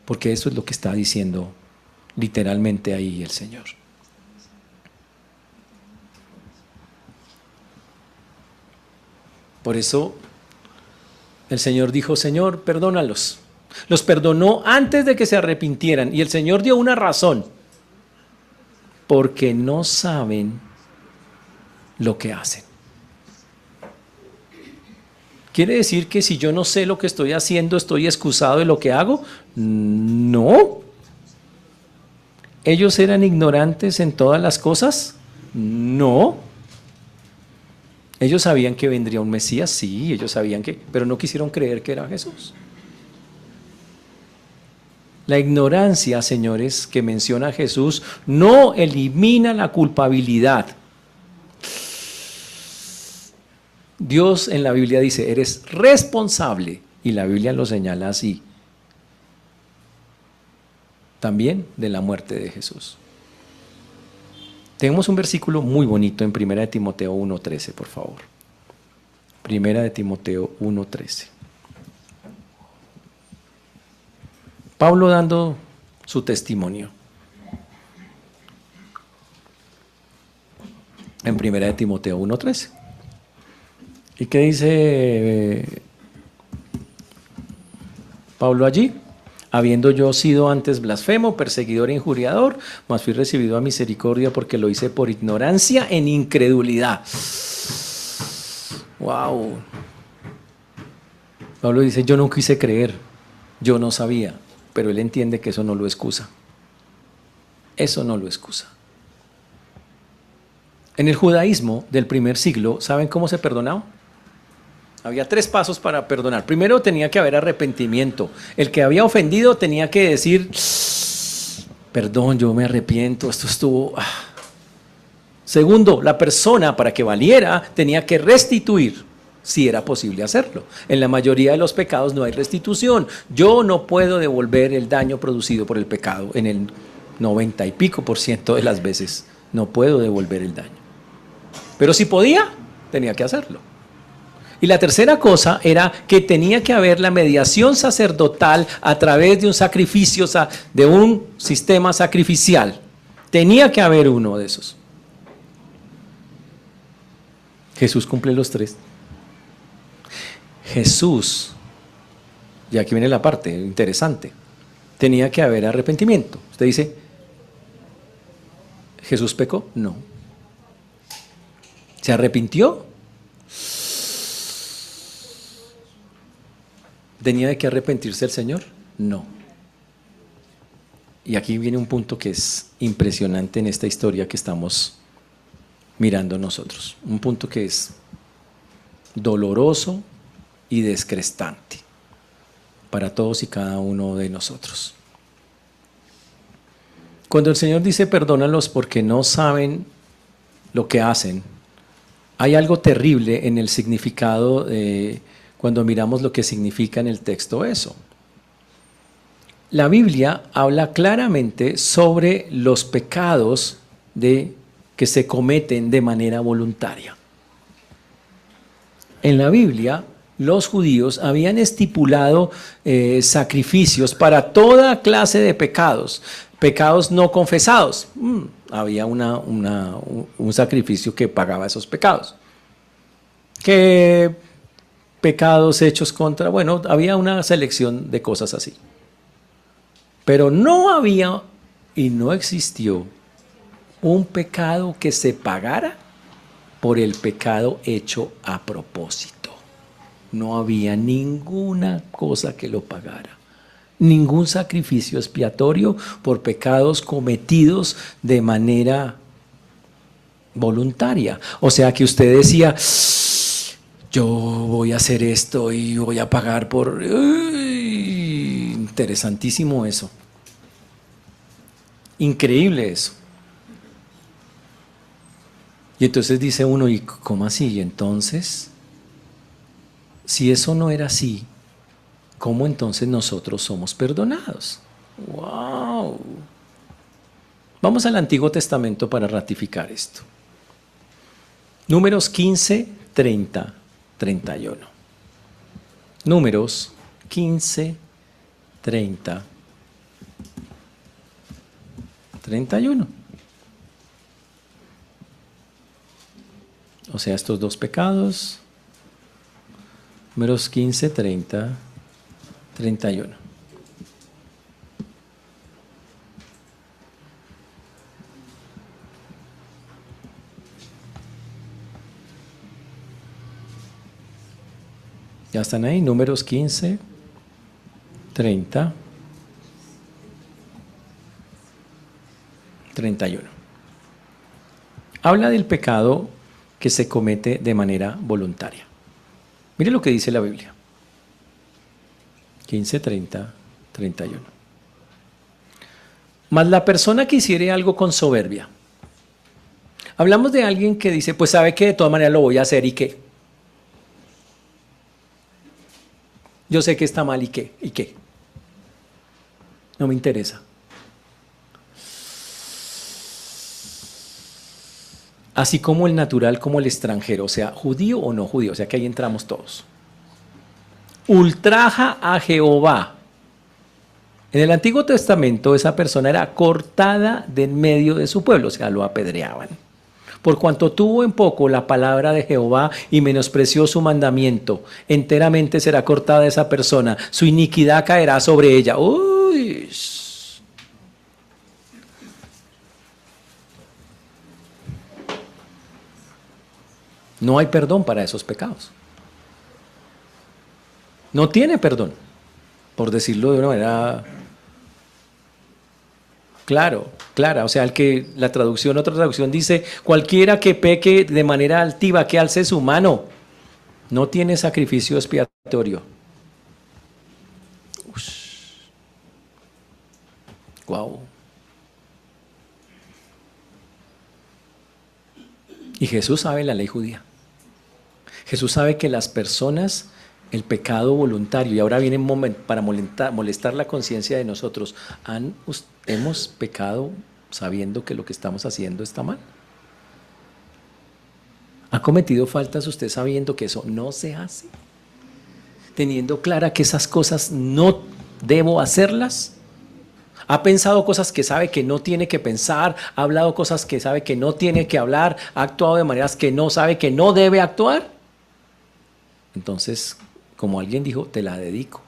Porque eso es lo que está diciendo literalmente ahí el Señor. Por eso el Señor dijo: Señor, perdónalos. Los perdonó antes de que se arrepintieran. Y el Señor dio una razón: porque no saben lo que hacen. ¿Quiere decir que si yo no sé lo que estoy haciendo, estoy excusado de lo que hago? No. ¿Ellos eran ignorantes en todas las cosas? No. ¿Ellos sabían que vendría un Mesías? Sí, ellos sabían que, pero no quisieron creer que era Jesús. La ignorancia, señores, que menciona Jesús, no elimina la culpabilidad. Dios en la Biblia dice: eres responsable, y la Biblia lo señala así, también de la muerte de Jesús. Tenemos un versículo muy bonito en 1 de Timoteo 1:13, por favor. 1 de Timoteo 1:13. Pablo dando su testimonio. En 1 de Timoteo 1:13. ¿Y qué dice Pablo allí, habiendo yo sido antes blasfemo, perseguidor e injuriador, mas fui recibido a misericordia porque lo hice por ignorancia en incredulidad. Wow. Pablo dice, yo no quise creer, yo no sabía, pero él entiende que eso no lo excusa. Eso no lo excusa. En el judaísmo del primer siglo, ¿saben cómo se perdonaba? Había 3 pasos para perdonar. Primero tenía que haber arrepentimiento. El que había ofendido tenía que decir, perdón, yo me arrepiento, esto estuvo... Segundo, la persona para que valiera tenía que restituir, si era posible hacerlo. En la mayoría de los pecados no hay restitución. Yo no puedo devolver el daño producido por el pecado. En el 90 y pico % de las veces no puedo devolver el daño. Pero si podía, tenía que hacerlo. Y la tercera cosa era que tenía que haber la mediación sacerdotal a través de un sacrificio, de un sistema sacrificial. Tenía que haber uno de esos. Jesús cumple los 3. Jesús, y aquí viene la parte interesante, tenía que haber arrepentimiento. Usted dice, ¿Jesús pecó? No. ¿Se arrepintió? ¿Tenía de qué arrepentirse el Señor? No. Y aquí viene un punto que es impresionante en esta historia que estamos mirando nosotros. Un punto que es doloroso y descrestante para todos y cada uno de nosotros. Cuando el Señor dice perdónalos porque no saben lo que hacen, hay algo terrible en el significado cuando miramos lo que significa en el texto eso. La Biblia habla claramente sobre los pecados que se cometen de manera voluntaria. En la Biblia, los judíos habían estipulado sacrificios para toda clase de pecados, pecados no confesados. Había un sacrificio que pagaba esos pecados. ¿Qué pecados hechos contra? Bueno, había una selección de cosas así. Pero no había y no existió un pecado que se pagara por el pecado hecho a propósito. No había ninguna cosa que lo pagara. Ningún sacrificio expiatorio por pecados cometidos de manera voluntaria. O sea que usted decía, yo voy a hacer esto y voy a pagar por... Interesantísimo eso. Increíble eso. Y entonces dice uno, ¿y cómo así? Y entonces, si eso no era así, ¿cómo entonces nosotros somos perdonados? ¡Wow! Vamos al Antiguo Testamento para ratificar esto. Números 15, 30, 31. Números 15, 30, 31. O sea, estos 2 pecados. Números 15, 30, 31. ¿Ya están ahí? Números 15, 30, 31. Habla del pecado que se comete de manera voluntaria. Mire lo que dice la Biblia. 15, 30, 31. Mas la persona que hiciere algo con soberbia. Hablamos de alguien que dice, pues sabe que de todas maneras lo voy a hacer y qué. Yo sé que está mal y qué, y qué. No me interesa. Así como el natural como el extranjero, o sea, judío o no judío, o sea que ahí entramos todos. Ultraja a Jehová. En el Antiguo Testamento esa persona era cortada de en medio de su pueblo, o sea, lo apedreaban. Por cuanto tuvo en poco la palabra de Jehová y menospreció su mandamiento, enteramente será cortada esa persona, su iniquidad caerá sobre ella. Uy. No hay perdón para esos pecados. No tiene perdón, por decirlo de una manera clara. O sea, otra traducción dice, cualquiera que peque de manera altiva, que alce su mano, no tiene sacrificio expiatorio. Wow. Y Jesús sabe la ley judía. Jesús sabe que las personas, el pecado voluntario, y ahora viene un momento para molestar la conciencia de nosotros, hemos pecado sabiendo que lo que estamos haciendo está mal. ¿Ha cometido faltas usted sabiendo que eso no se hace? Teniendo clara que esas cosas no debo hacerlas. ¿Ha pensado cosas que sabe que no tiene que pensar? ¿Ha hablado cosas que sabe que no tiene que hablar? ¿Ha actuado de maneras que no sabe que no debe actuar? Entonces, como alguien dijo, te la dedico.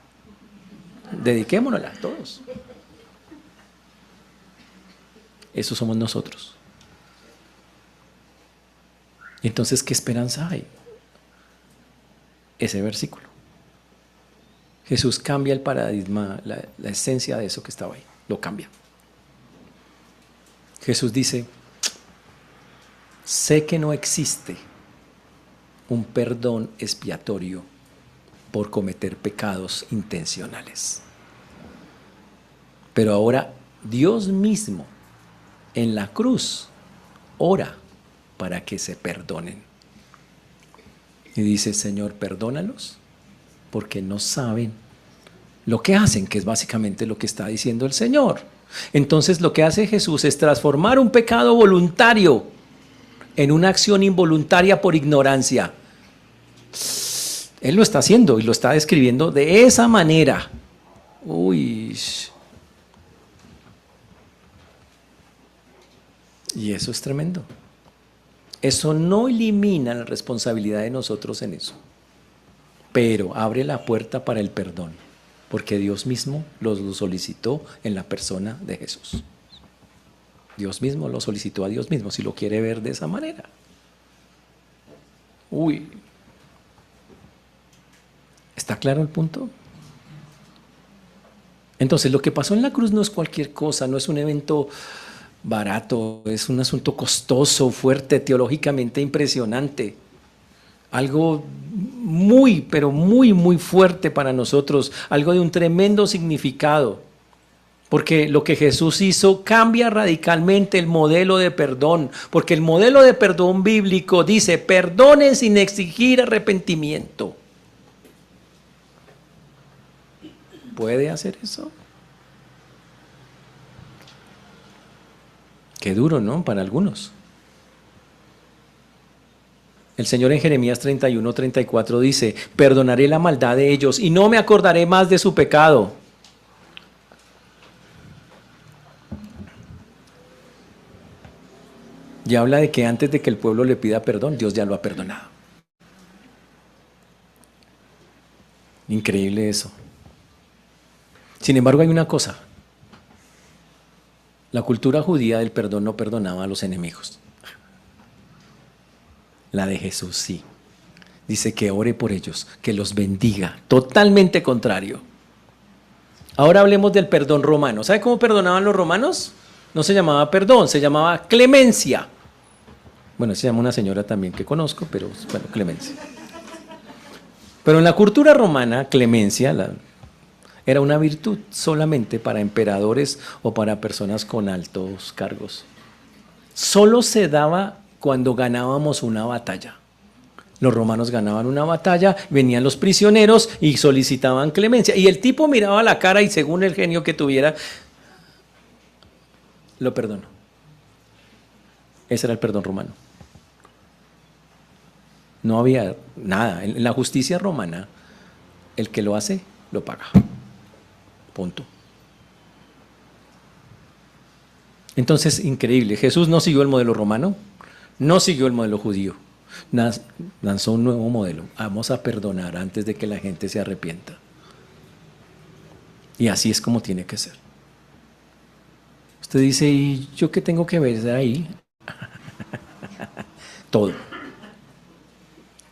Dediquémonosla todos. Eso somos nosotros. Entonces, ¿qué esperanza hay? Ese versículo. Jesús cambia el paradigma, la esencia de eso que estaba ahí. Lo cambia. Jesús dice, sé que no existe un perdón expiatorio por cometer pecados intencionales. Pero ahora Dios mismo en la cruz ora para que se perdonen. Y dice, Señor, perdónalos porque no saben lo que hacen, que es básicamente lo que está diciendo el Señor. Entonces lo que hace Jesús es transformar un pecado voluntario en una acción involuntaria por ignorancia. Él lo está haciendo y lo está describiendo de esa manera. Uy. Y eso es tremendo. Eso no elimina la responsabilidad de nosotros en eso, pero abre la puerta para el perdón, porque Dios mismo lo solicitó en la persona de Jesús. Dios mismo lo solicitó a Dios mismo, si lo quiere ver de esa manera. Uy. ¿Está claro el punto? Entonces, lo que pasó en la cruz no es cualquier cosa, no es un evento barato, es un asunto costoso, fuerte, teológicamente impresionante. Algo muy, pero muy, muy fuerte para nosotros, algo de un tremendo significado. Porque lo que Jesús hizo cambia radicalmente el modelo de perdón, porque el modelo de perdón bíblico dice, perdonen sin exigir arrepentimiento. ¿Puede hacer eso? Qué duro, ¿no? Para algunos. El Señor en Jeremías 31:34 dice, perdonaré la maldad de ellos y no me acordaré más de su pecado. Y habla de que antes de que el pueblo le pida perdón, Dios ya lo ha perdonado. Increíble eso. Sin embargo, hay una cosa. La cultura judía del perdón no perdonaba a los enemigos. La de Jesús sí. Dice que ore por ellos, que los bendiga. Totalmente contrario. Ahora hablemos del perdón romano. ¿Sabe cómo perdonaban los romanos? No se llamaba perdón, se llamaba clemencia. Bueno, se llama una señora también que conozco, pero bueno, clemencia. Pero en la cultura romana, clemencia era una virtud solamente para emperadores o para personas con altos cargos. Solo se daba cuando ganábamos una batalla. Los romanos ganaban una batalla, venían los prisioneros y solicitaban clemencia. Y el tipo miraba la cara y según el genio que tuviera, lo perdonó. Ese era el perdón romano. No había nada. En la justicia romana, el que lo hace, lo paga. Punto. Entonces, increíble. Jesús no siguió el modelo romano, No siguió el modelo judío, lanzó un nuevo modelo. Vamos a perdonar antes de que la gente se arrepienta. Y así es como tiene que ser. Usted dice, ¿y yo qué tengo que ver ahí? Todo.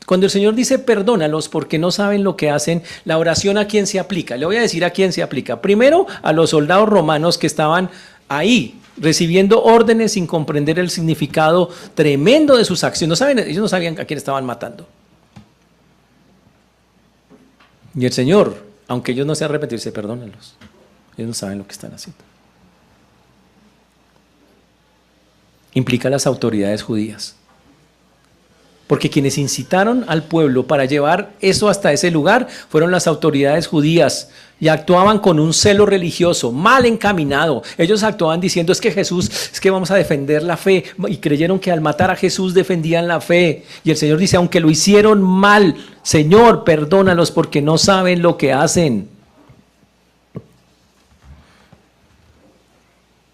Cuando el Señor dice perdónalos porque no saben lo que hacen, la oración ¿a quién se aplica? Le voy a decir a quién se aplica. Primero, a los soldados romanos que estaban ahí recibiendo órdenes sin comprender el significado tremendo de sus acciones. Ellos no sabían a quién estaban matando. Y el Señor, aunque ellos no se arrepentirse, dice perdónalos. Ellos no saben lo que están haciendo. Implica a las autoridades judías. Porque quienes incitaron al pueblo para llevar eso hasta ese lugar fueron las autoridades judías y actuaban con un celo religioso mal encaminado. Ellos actuaban diciendo es que vamos a defender la fe, y creyeron que al matar a Jesús defendían la fe. Y el Señor dice, aunque lo hicieron mal, Señor, perdónalos porque no saben lo que hacen.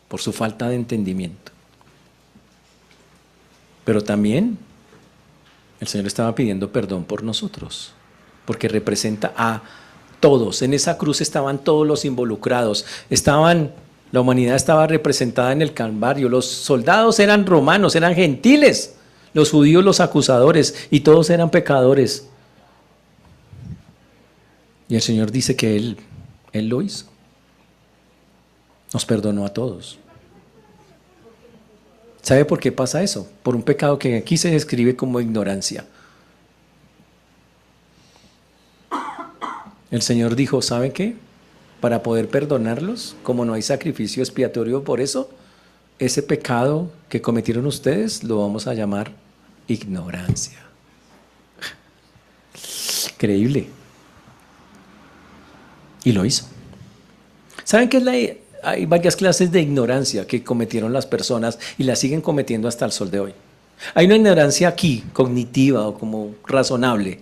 Por su falta de entendimiento. Pero también el Señor estaba pidiendo perdón por nosotros, porque representa a todos. En esa cruz estaban todos los involucrados. La humanidad estaba representada en el Calvario. Los soldados eran romanos, eran gentiles. Los judíos los acusadores, y todos eran pecadores. Y el Señor dice que Él lo hizo. Nos perdonó a todos. ¿Sabe por qué pasa eso? Por un pecado que aquí se describe como ignorancia. El Señor dijo, ¿saben qué? Para poder perdonarlos, como no hay sacrificio expiatorio por eso, ese pecado que cometieron ustedes lo vamos a llamar ignorancia. Increíble. Y lo hizo. ¿Saben qué es Hay varias clases de ignorancia que cometieron las personas y las siguen cometiendo hasta el sol de hoy. Hay una ignorancia aquí, cognitiva o como razonable,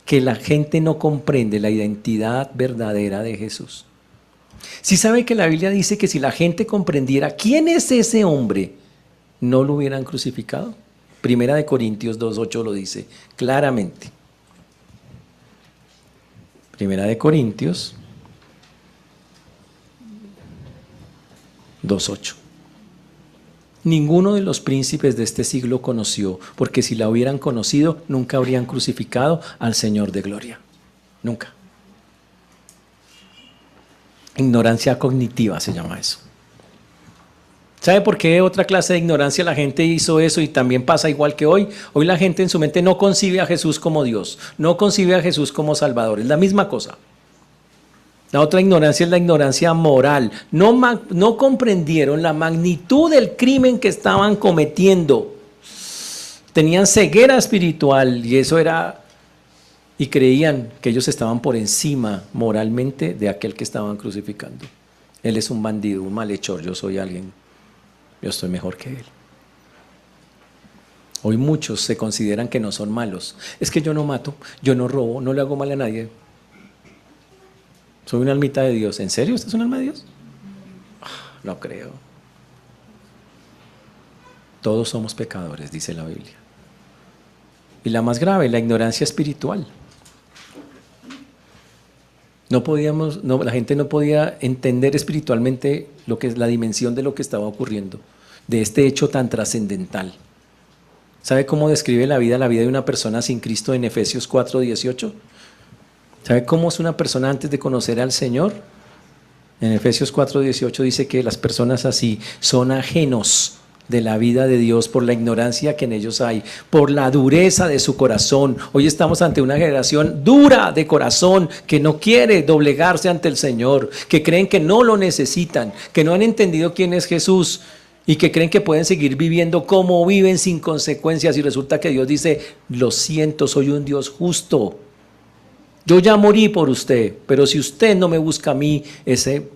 que la gente no comprende la identidad verdadera de Jesús. ¿Sí sabe que la Biblia dice que si la gente comprendiera quién es ese hombre, no lo hubieran crucificado? Primera de Corintios 2:8 lo dice claramente. Primera de Corintios 2:8. Ninguno de los príncipes de este siglo conoció, porque si la hubieran conocido, nunca habrían crucificado al Señor de gloria. Nunca. Ignorancia cognitiva se llama eso. ¿Sabe por qué otra clase de ignorancia la gente hizo eso y también pasa igual que hoy? Hoy la gente en su mente no concibe a Jesús como Dios, no concibe a Jesús como Salvador, es la misma cosa. La otra ignorancia es la ignorancia moral. No comprendieron la magnitud del crimen que estaban cometiendo. Tenían ceguera espiritual y creían que ellos estaban por encima moralmente de aquel que estaban crucificando. Él es un bandido, un malhechor, yo soy alguien, yo estoy mejor que él. Hoy muchos se consideran que no son malos. Es que yo no mato, yo no robo, no le hago mal a nadie. Soy una almita de Dios. ¿En serio usted es un alma de Dios? No creo. Todos somos pecadores, dice la Biblia. Y la más grave, la ignorancia espiritual. La gente no podía entender espiritualmente lo que es la dimensión de lo que estaba ocurriendo, de este hecho tan trascendental. ¿Sabe cómo describe la vida de una persona sin Cristo en Efesios 4:18? ¿Sabe cómo es una persona antes de conocer al Señor? En Efesios 4:18 dice que las personas así son ajenos de la vida de Dios por la ignorancia que en ellos hay, por la dureza de su corazón. Hoy estamos ante una generación dura de corazón que no quiere doblegarse ante el Señor, que creen que no lo necesitan, que no han entendido quién es Jesús y que creen que pueden seguir viviendo como viven sin consecuencias, y resulta que Dios dice, lo siento, soy un Dios justo. Yo ya morí por usted, pero si usted no me busca a mí,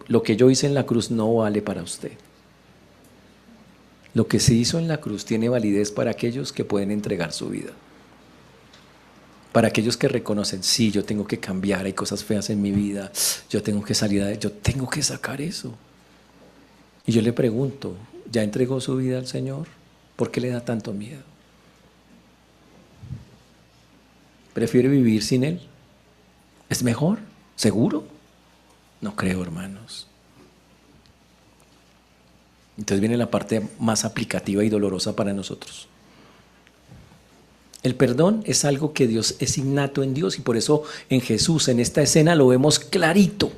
lo que yo hice en la cruz no vale para usted. Lo que se hizo en la cruz tiene validez para aquellos que pueden entregar su vida. Para aquellos que reconocen, sí, yo tengo que cambiar, hay cosas feas en mi vida, yo tengo que yo tengo que sacar eso. Y yo le pregunto, ¿ya entregó su vida al Señor? ¿Por qué le da tanto miedo? ¿Prefiere vivir sin Él? ¿Es mejor? ¿Seguro? No creo, hermanos. Entonces viene la parte más aplicativa y dolorosa para nosotros. El perdón es algo que Dios es innato en Dios y por eso en Jesús, en esta escena, lo vemos clarito.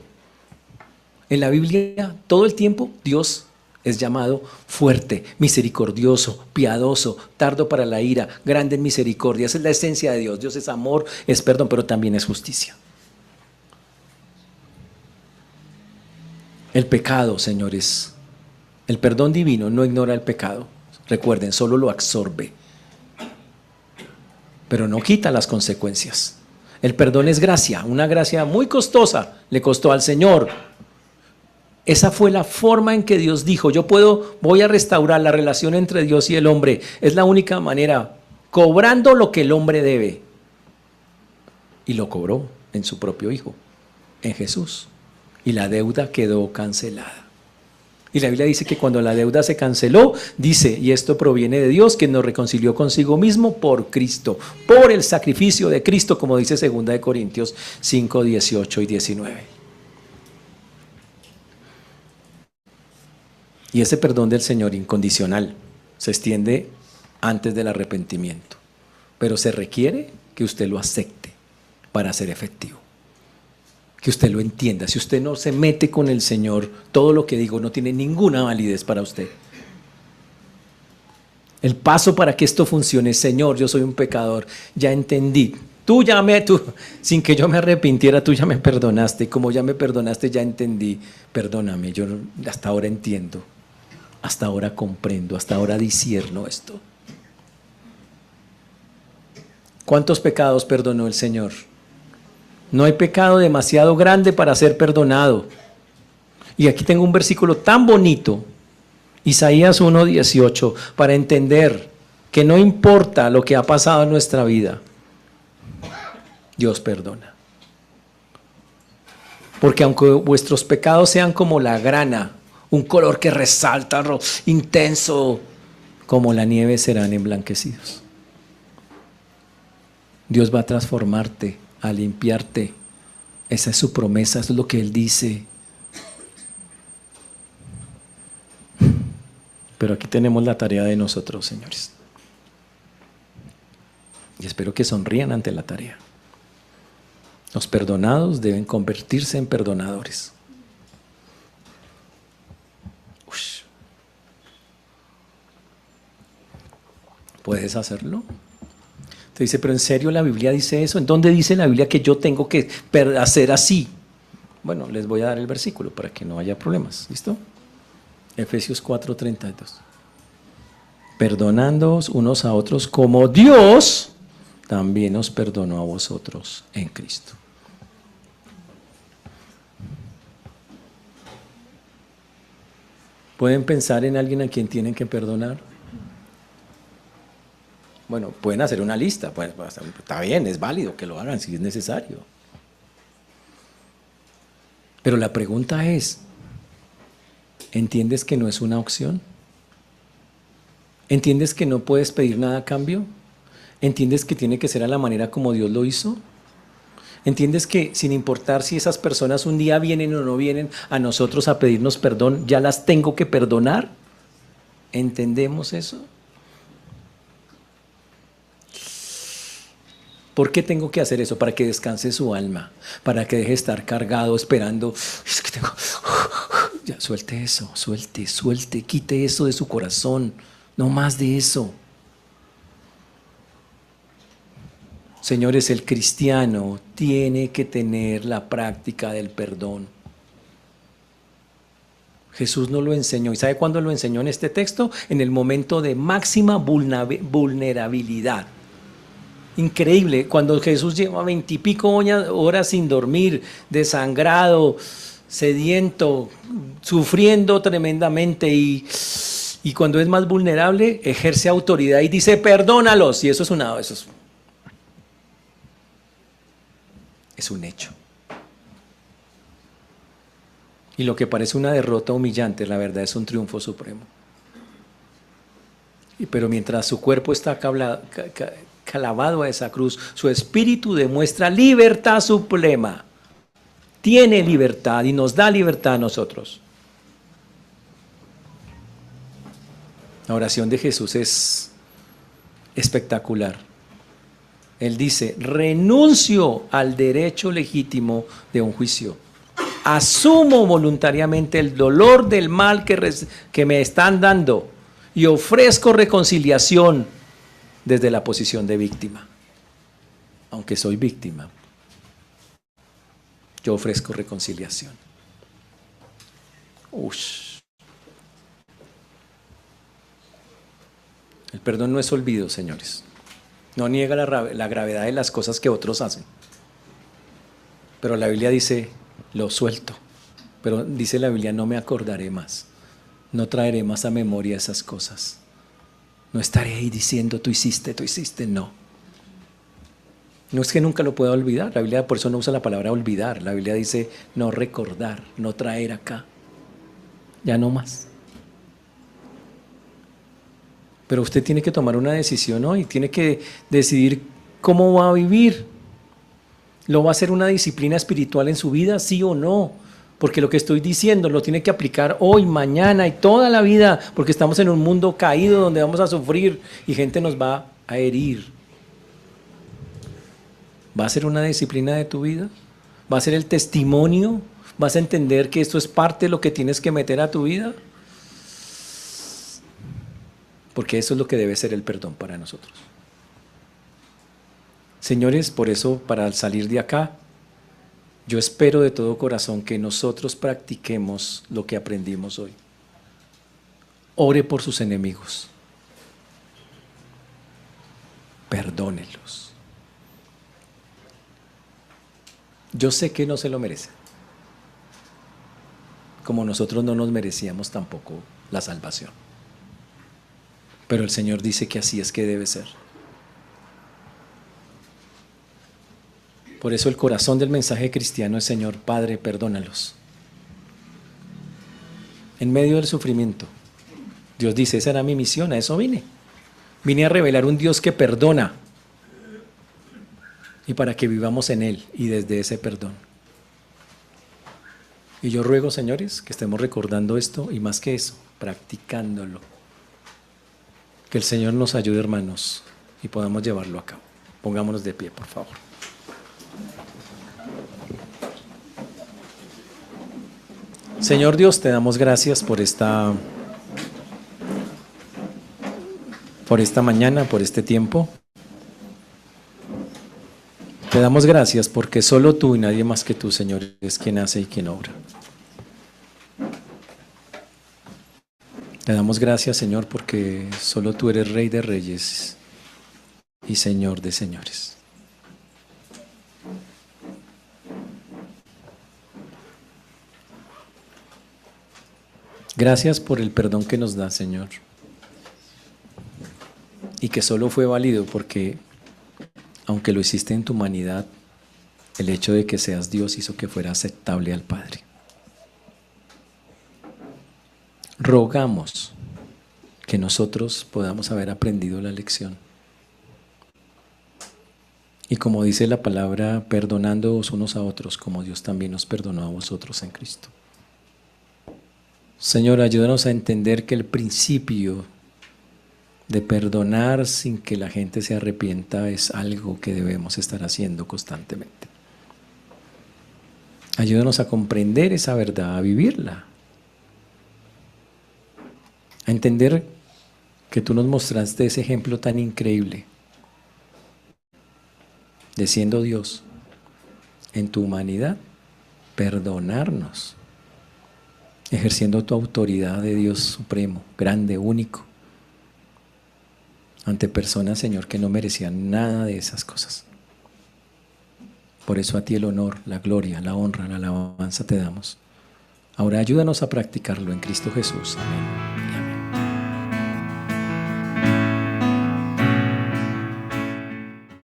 En la Biblia, todo el tiempo, Dios es llamado fuerte, misericordioso, piadoso, tardo para la ira, grande en misericordia. Esa es la esencia de Dios. Dios es amor, es perdón, pero también es justicia. El pecado, señores, el perdón divino no ignora el pecado. Recuerden, solo lo absorbe, pero no quita las consecuencias. El perdón es gracia, una gracia muy costosa, le costó al Señor. Esa fue la forma en que Dios dijo, voy a restaurar la relación entre Dios y el hombre. Es la única manera, cobrando lo que el hombre debe. Y lo cobró en su propio Hijo, en Jesús. Y la deuda quedó cancelada. Y la Biblia dice que cuando la deuda se canceló, dice, y esto proviene de Dios, que nos reconcilió consigo mismo por Cristo, por el sacrificio de Cristo, como dice 2 Corintios 5, 18 y 19. Y ese perdón del Señor incondicional se extiende antes del arrepentimiento, pero se requiere que usted lo acepte para ser efectivo. Que usted lo entienda. Si usted no se mete con el Señor, todo lo que digo no tiene ninguna validez para usted. El paso para que esto funcione, Señor, yo soy un pecador, ya entendí. Tú, sin que yo me arrepintiera, tú ya me perdonaste. Como ya me perdonaste, ya entendí. Perdóname, yo hasta ahora entiendo, hasta ahora comprendo, hasta ahora discierno esto. ¿Cuántos pecados perdonó el Señor? No hay pecado demasiado grande para ser perdonado. Y aquí tengo un versículo tan bonito, Isaías 1:18, para entender que no importa lo que ha pasado en nuestra vida, Dios perdona. Porque aunque vuestros pecados sean como la grana, un color que resalta, intenso, como la nieve serán emblanquecidos. Dios va a transformarte, a limpiarte. Esa es su promesa, eso es lo que Él dice. Pero aquí tenemos la tarea de nosotros, señores. Y espero que sonrían ante la tarea. Los perdonados deben convertirse en perdonadores. Ush. ¿Puedes hacerlo? Te dice, pero ¿en serio la Biblia dice eso? ¿En dónde dice la Biblia que yo tengo que hacer así? Bueno, les voy a dar el versículo para que no haya problemas. ¿Listo? Efesios 4:32. Perdonándoos unos a otros como Dios también os perdonó a vosotros en Cristo. ¿Pueden pensar en alguien a quien tienen que perdonar? Bueno, pueden hacer una lista, pues, está bien, es válido que lo hagan si es necesario. Pero la pregunta es, ¿entiendes que no es una opción? ¿Entiendes que no puedes pedir nada a cambio? ¿Entiendes que tiene que ser a la manera como Dios lo hizo? ¿Entiendes que sin importar si esas personas un día vienen o no vienen a nosotros a pedirnos perdón, ya las tengo que perdonar? ¿Entendemos eso? ¿Por qué tengo que hacer eso? Para que descanse su alma, para que deje de estar cargado esperando. Es que tengo... Ya, suelte eso, suelte, quite eso de su corazón, no más de eso. Señores, el cristiano tiene que tener la práctica del perdón. Jesús nos lo enseñó. ¿Y sabe cuándo lo enseñó en este texto? En el momento de máxima vulnerabilidad. Increíble, cuando Jesús lleva 20 y pico horas sin dormir, desangrado, sediento, sufriendo tremendamente y cuando es más vulnerable ejerce autoridad y dice perdónalos, y eso es un hecho. Y lo que parece una derrota humillante, la verdad es un triunfo supremo. Pero mientras su cuerpo está clavado a esa cruz, su espíritu demuestra libertad suprema. Tiene libertad y nos da libertad a nosotros. La oración de Jesús es espectacular. Él dice: renuncio al derecho legítimo de un juicio. Asumo voluntariamente el dolor del mal que me están dando y ofrezco reconciliación desde la posición de víctima. Aunque soy víctima, yo ofrezco reconciliación. El perdón no es olvido, señores. No niega la gravedad de las cosas que otros hacen. Pero la Biblia dice: lo suelto. Pero dice la Biblia: no me acordaré más. No traeré más a memoria esas cosas. No estaré ahí diciendo: tú hiciste, no. No es que nunca lo pueda olvidar. La Biblia por eso no usa la palabra olvidar. La Biblia dice: no recordar, no traer acá. Ya no más. Pero usted tiene que tomar una decisión hoy. Tiene que decidir cómo va a vivir. ¿Lo va a hacer una disciplina espiritual en su vida? ¿Sí o no? Porque lo que estoy diciendo lo tiene que aplicar hoy, mañana y toda la vida, porque estamos en un mundo caído donde vamos a sufrir y gente nos va a herir. ¿Va a ser una disciplina de tu vida? ¿Va a ser el testimonio? ¿Vas a entender que esto es parte de lo que tienes que meter a tu vida? Porque eso es lo que debe ser el perdón para nosotros. Señores, por eso, para salir de acá, yo espero de todo corazón que nosotros practiquemos lo que aprendimos hoy. Ore por sus enemigos. Perdónelos. Yo sé que no se lo merecen, como nosotros no nos merecíamos tampoco la salvación. Pero el Señor dice que así es que debe ser. Por eso el corazón del mensaje cristiano es: Señor, Padre, perdónalos. En medio del sufrimiento, Dios dice: esa era mi misión, a eso vine. Vine a revelar un Dios que perdona y para que vivamos en Él y desde ese perdón. Y yo ruego, señores, que estemos recordando esto y más que eso, practicándolo. Que el Señor nos ayude, hermanos, y podamos llevarlo a cabo. Pongámonos de pie, por favor. Señor Dios, te damos gracias por esta mañana, por este tiempo. Te damos gracias porque solo tú y nadie más que tú, Señor, es quien hace y quien obra. Te damos gracias, Señor, porque solo tú eres Rey de Reyes y Señor de Señores. Gracias por el perdón que nos da, Señor, y que solo fue válido porque, aunque lo hiciste en tu humanidad, el hecho de que seas Dios hizo que fuera aceptable al Padre. Rogamos que nosotros podamos haber aprendido la lección. Y como dice la palabra, perdonándoos unos a otros, como Dios también nos perdonó a vosotros en Cristo. Señor, ayúdanos a entender que el principio de perdonar sin que la gente se arrepienta es algo que debemos estar haciendo constantemente. Ayúdanos a comprender esa verdad, a vivirla, a entender que tú nos mostraste ese ejemplo tan increíble de, siendo Dios en tu humanidad, perdonarnos, ejerciendo tu autoridad de Dios supremo, grande, único, ante personas, Señor, que no merecían nada de esas cosas. Por eso a ti el honor, la gloria, la honra, la alabanza te damos. Ahora ayúdanos a practicarlo en Cristo Jesús. Amén.